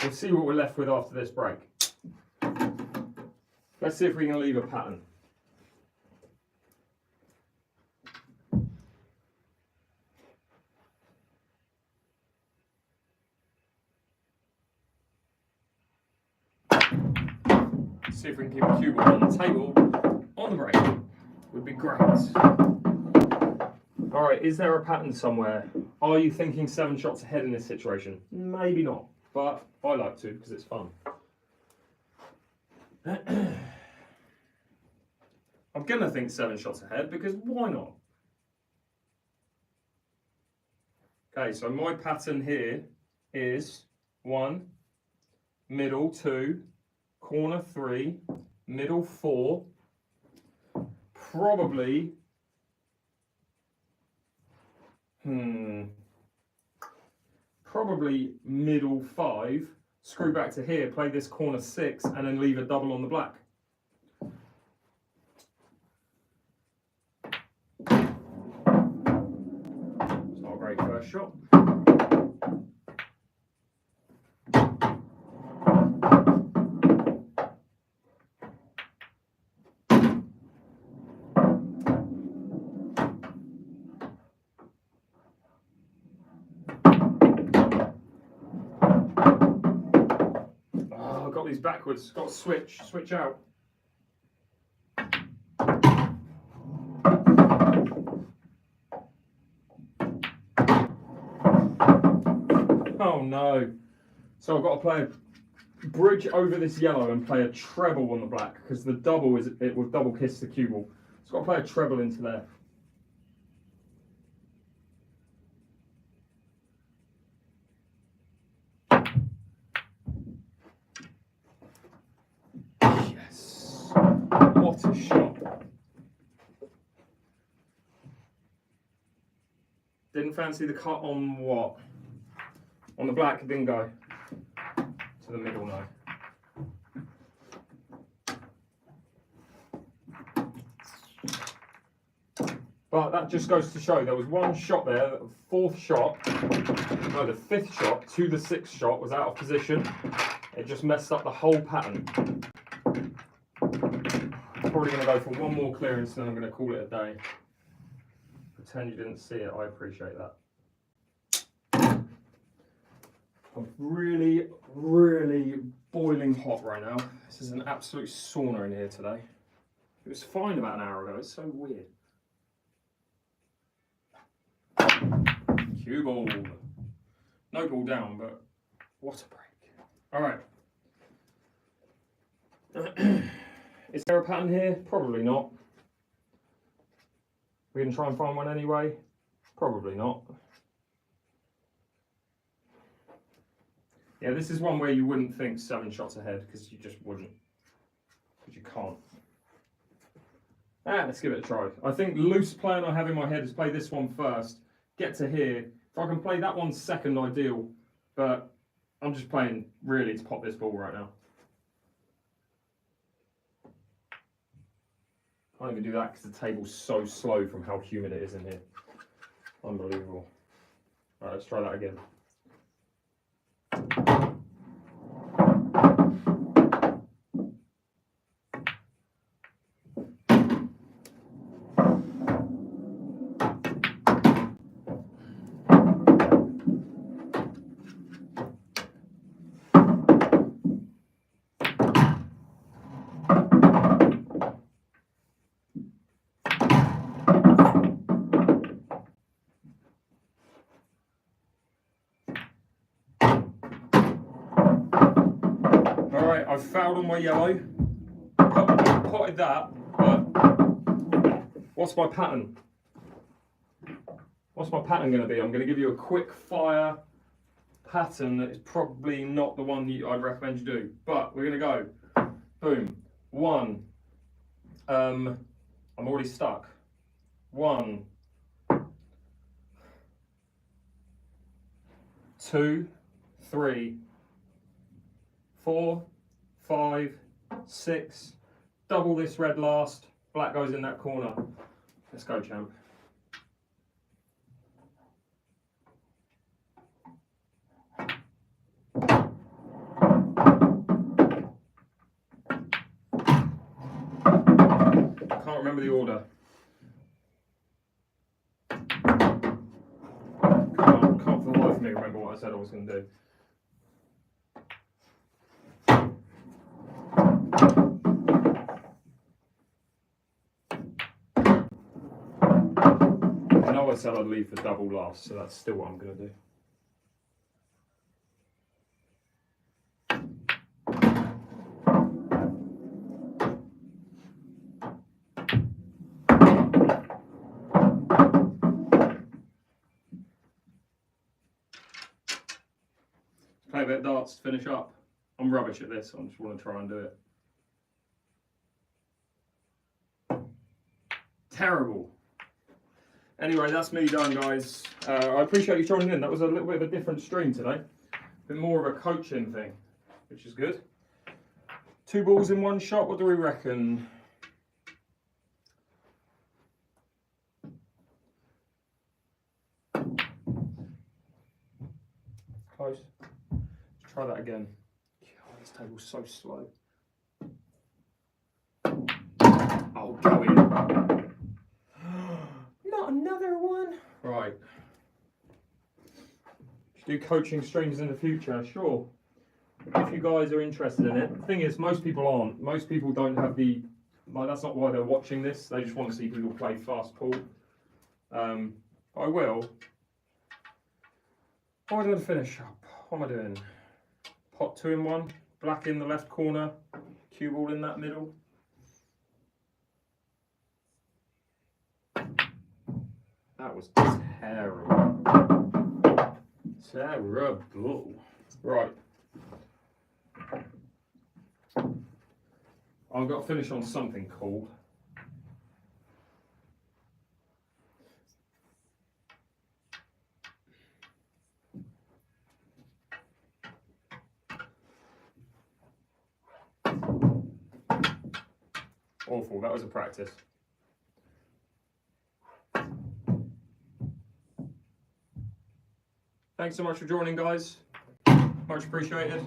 we'll see what we're left with after this break. Let's see if we can leave a pattern. See if we can keep a cue ball on the table on the break. Would be great. All right, is there a pattern somewhere? Are you thinking 7 shots ahead in this situation? Maybe not. but I like to because it's fun. I'm gonna think 7 shots ahead because why not? Okay, so my pattern here is 1, middle 2, corner 3, middle 4, probably, probably middle 5, screw back to here, play this corner 6, and then leave a double on the black. It's not a great first shot. Got these backwards, got to switch out. Oh no. So I've got to play a bridge over this yellow and play a treble on the black because the double is, it will double kiss the cue ball. So I've got to play a treble into there. What a shot. Didn't fancy the cut on what? On the black, it didn't go. To the middle, no. But that just goes to show there was one shot there, the fourth shot, no, the fifth shot to the sixth shot was out of position. It just messed up the whole pattern. Probably going to go for one more clearance and then I'm going to call it a day. Pretend you didn't see it, I appreciate that. I'm really, really boiling hot right now. This is an absolute sauna in here today. It was fine about an hour ago, it's so weird. Cue ball. No ball down, but what a break. Alright. Is there a pattern here? Probably not. We're going to try and find one anyway? Probably not. Yeah, this is one where you wouldn't think 7 shots ahead because you just wouldn't. Because you can't. Let's give it a try. I think the loose plan I have in my head is play this one first, get to here. If I can play that one second, ideal. But I'm just playing really to pop this ball right now. Can't even do that because the table's so slow from how humid it is in here. Unbelievable. All right, let's try that again. I've fouled on my yellow, potted that, but what's my pattern? What's my pattern going to be? I'm going to give you a quick fire pattern that is probably not the one I'd recommend you do, but we're going to go. Boom. 1. I'm already stuck. 1. 2, 3, 4, 5, 6, double this red last, black goes in that corner. Let's go, champ. Can't remember the order. Can't for the life of me remember what I said I was going to do. I said I'd leave for double last, so that's still what I'm going to do. Play a bit of darts to finish up. I'm rubbish at this, I just want to try and do it. Terrible. Anyway, that's me done, guys. I appreciate you joining in. That was a little bit of a different stream today. A bit more of a coaching thing, which is good. 2 balls in 1 shot, what do we reckon? Close. Let's try that again. God, this table's so slow. Oh, go in. Not another one. Right. Should do coaching streams in the future, sure. If you guys are interested in it. The thing is, most people aren't. Most people don't have the, like, that's not why they're watching this. They just want to see people play fast pool. I will. What am I doing to finish up? What am I doing? Pot 2 in 1, black in the left corner, cue ball in that middle. That was terrible. Terrible. Right. I've got to finish on something cool. Awful, that was a practice. Thanks so much for joining, guys. Much appreciated.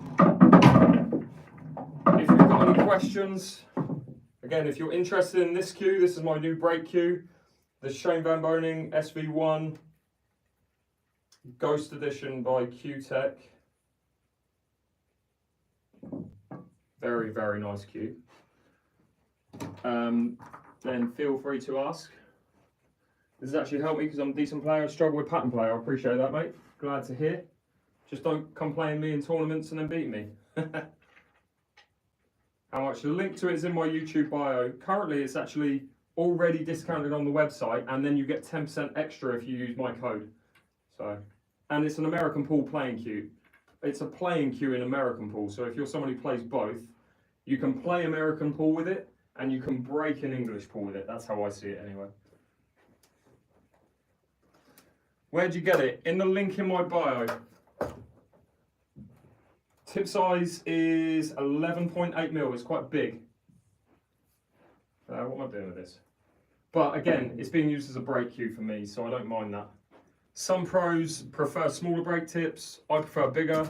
If you've got any questions, again, if you're interested in this cue, this is my new break cue. The Shane Van Boening SV1 Ghost Edition by Q-Tech. Very, very nice cue. Then feel free to ask. This has actually helped me because I'm a decent player. I struggle with pattern play. I appreciate that, mate. Glad to hear. Just don't come playing me in tournaments and then beat me. How much? The link to it is in my YouTube bio. Currently, it's actually already discounted on the website, and then you get 10% extra if you use my code. So, and it's an American pool playing cue. It's a playing cue in American pool. So if you're someone who plays both, you can play American pool with it, and you can break an English pool with it. That's how I see it anyway. Where'd you get it? In the link in my bio. Tip size is 11.8 mil. It's quite big. What am I doing with this? But again, it's being used as a break cue for me, so I don't mind that. Some pros prefer smaller break tips. I prefer bigger.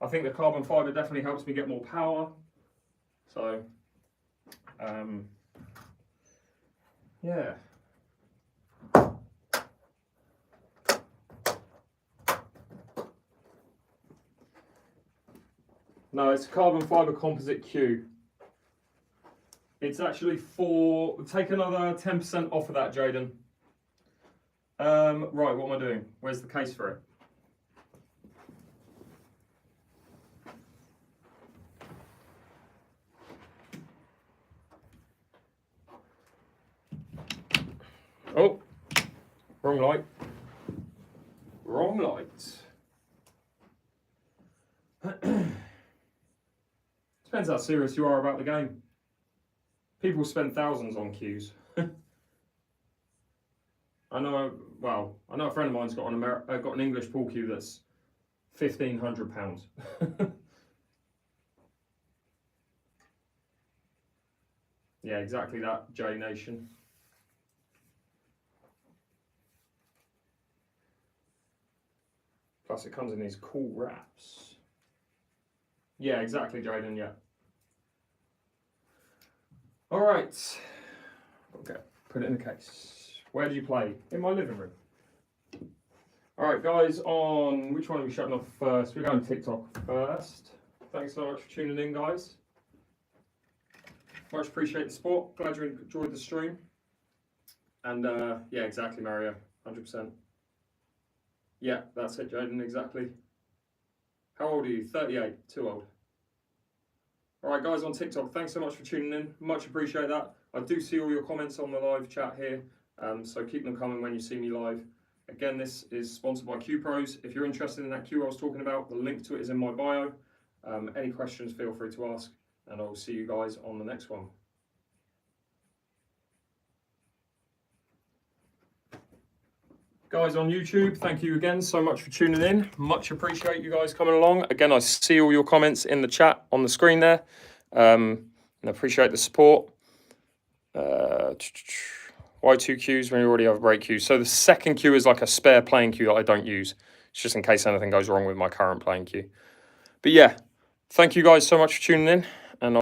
I think the carbon fiber definitely helps me get more power. So, yeah. No, it's a carbon fiber composite cue. It's actually for, take another 10% off of that, Jaden. Right, what am I doing? Where's the case for it? Oh, wrong light. Wrong light. Depends how serious you are about the game. People spend thousands on cues. I know a friend of mine's got an English pool cue that's £1,500. Yeah, exactly that, J Nation. Plus, it comes in these cool wraps. Yeah, exactly, Jaden. Yeah. All right. Okay, put it in the case. Where do you play? In my living room. All right, guys, on which one are we shutting off first? We're going TikTok first. Thanks so much for tuning in, guys. Much appreciate the support. Glad you enjoyed the stream. And yeah, exactly, Mario. 100%. Yeah, that's it, Jaden, exactly. How old are you? 38. Too old. All right, guys, on TikTok, thanks so much for tuning in. Much appreciate that. I do see all your comments on the live chat here, so keep them coming when you see me live. Again, this is sponsored by Q Pros. If you're interested in that Q I was talking about, the link to it is in my bio. Any questions, feel free to ask, and I will see you guys on the next one. Guys on YouTube, thank you again so much for tuning in. Much appreciate you guys coming along. Again, I see all your comments in the chat on the screen there, and I appreciate the support. Why 2 queues when you already have a brake queue? So the second queue is like a spare playing queue that I don't use. It's just in case anything goes wrong with my current playing queue. But yeah, thank you guys so much for tuning in.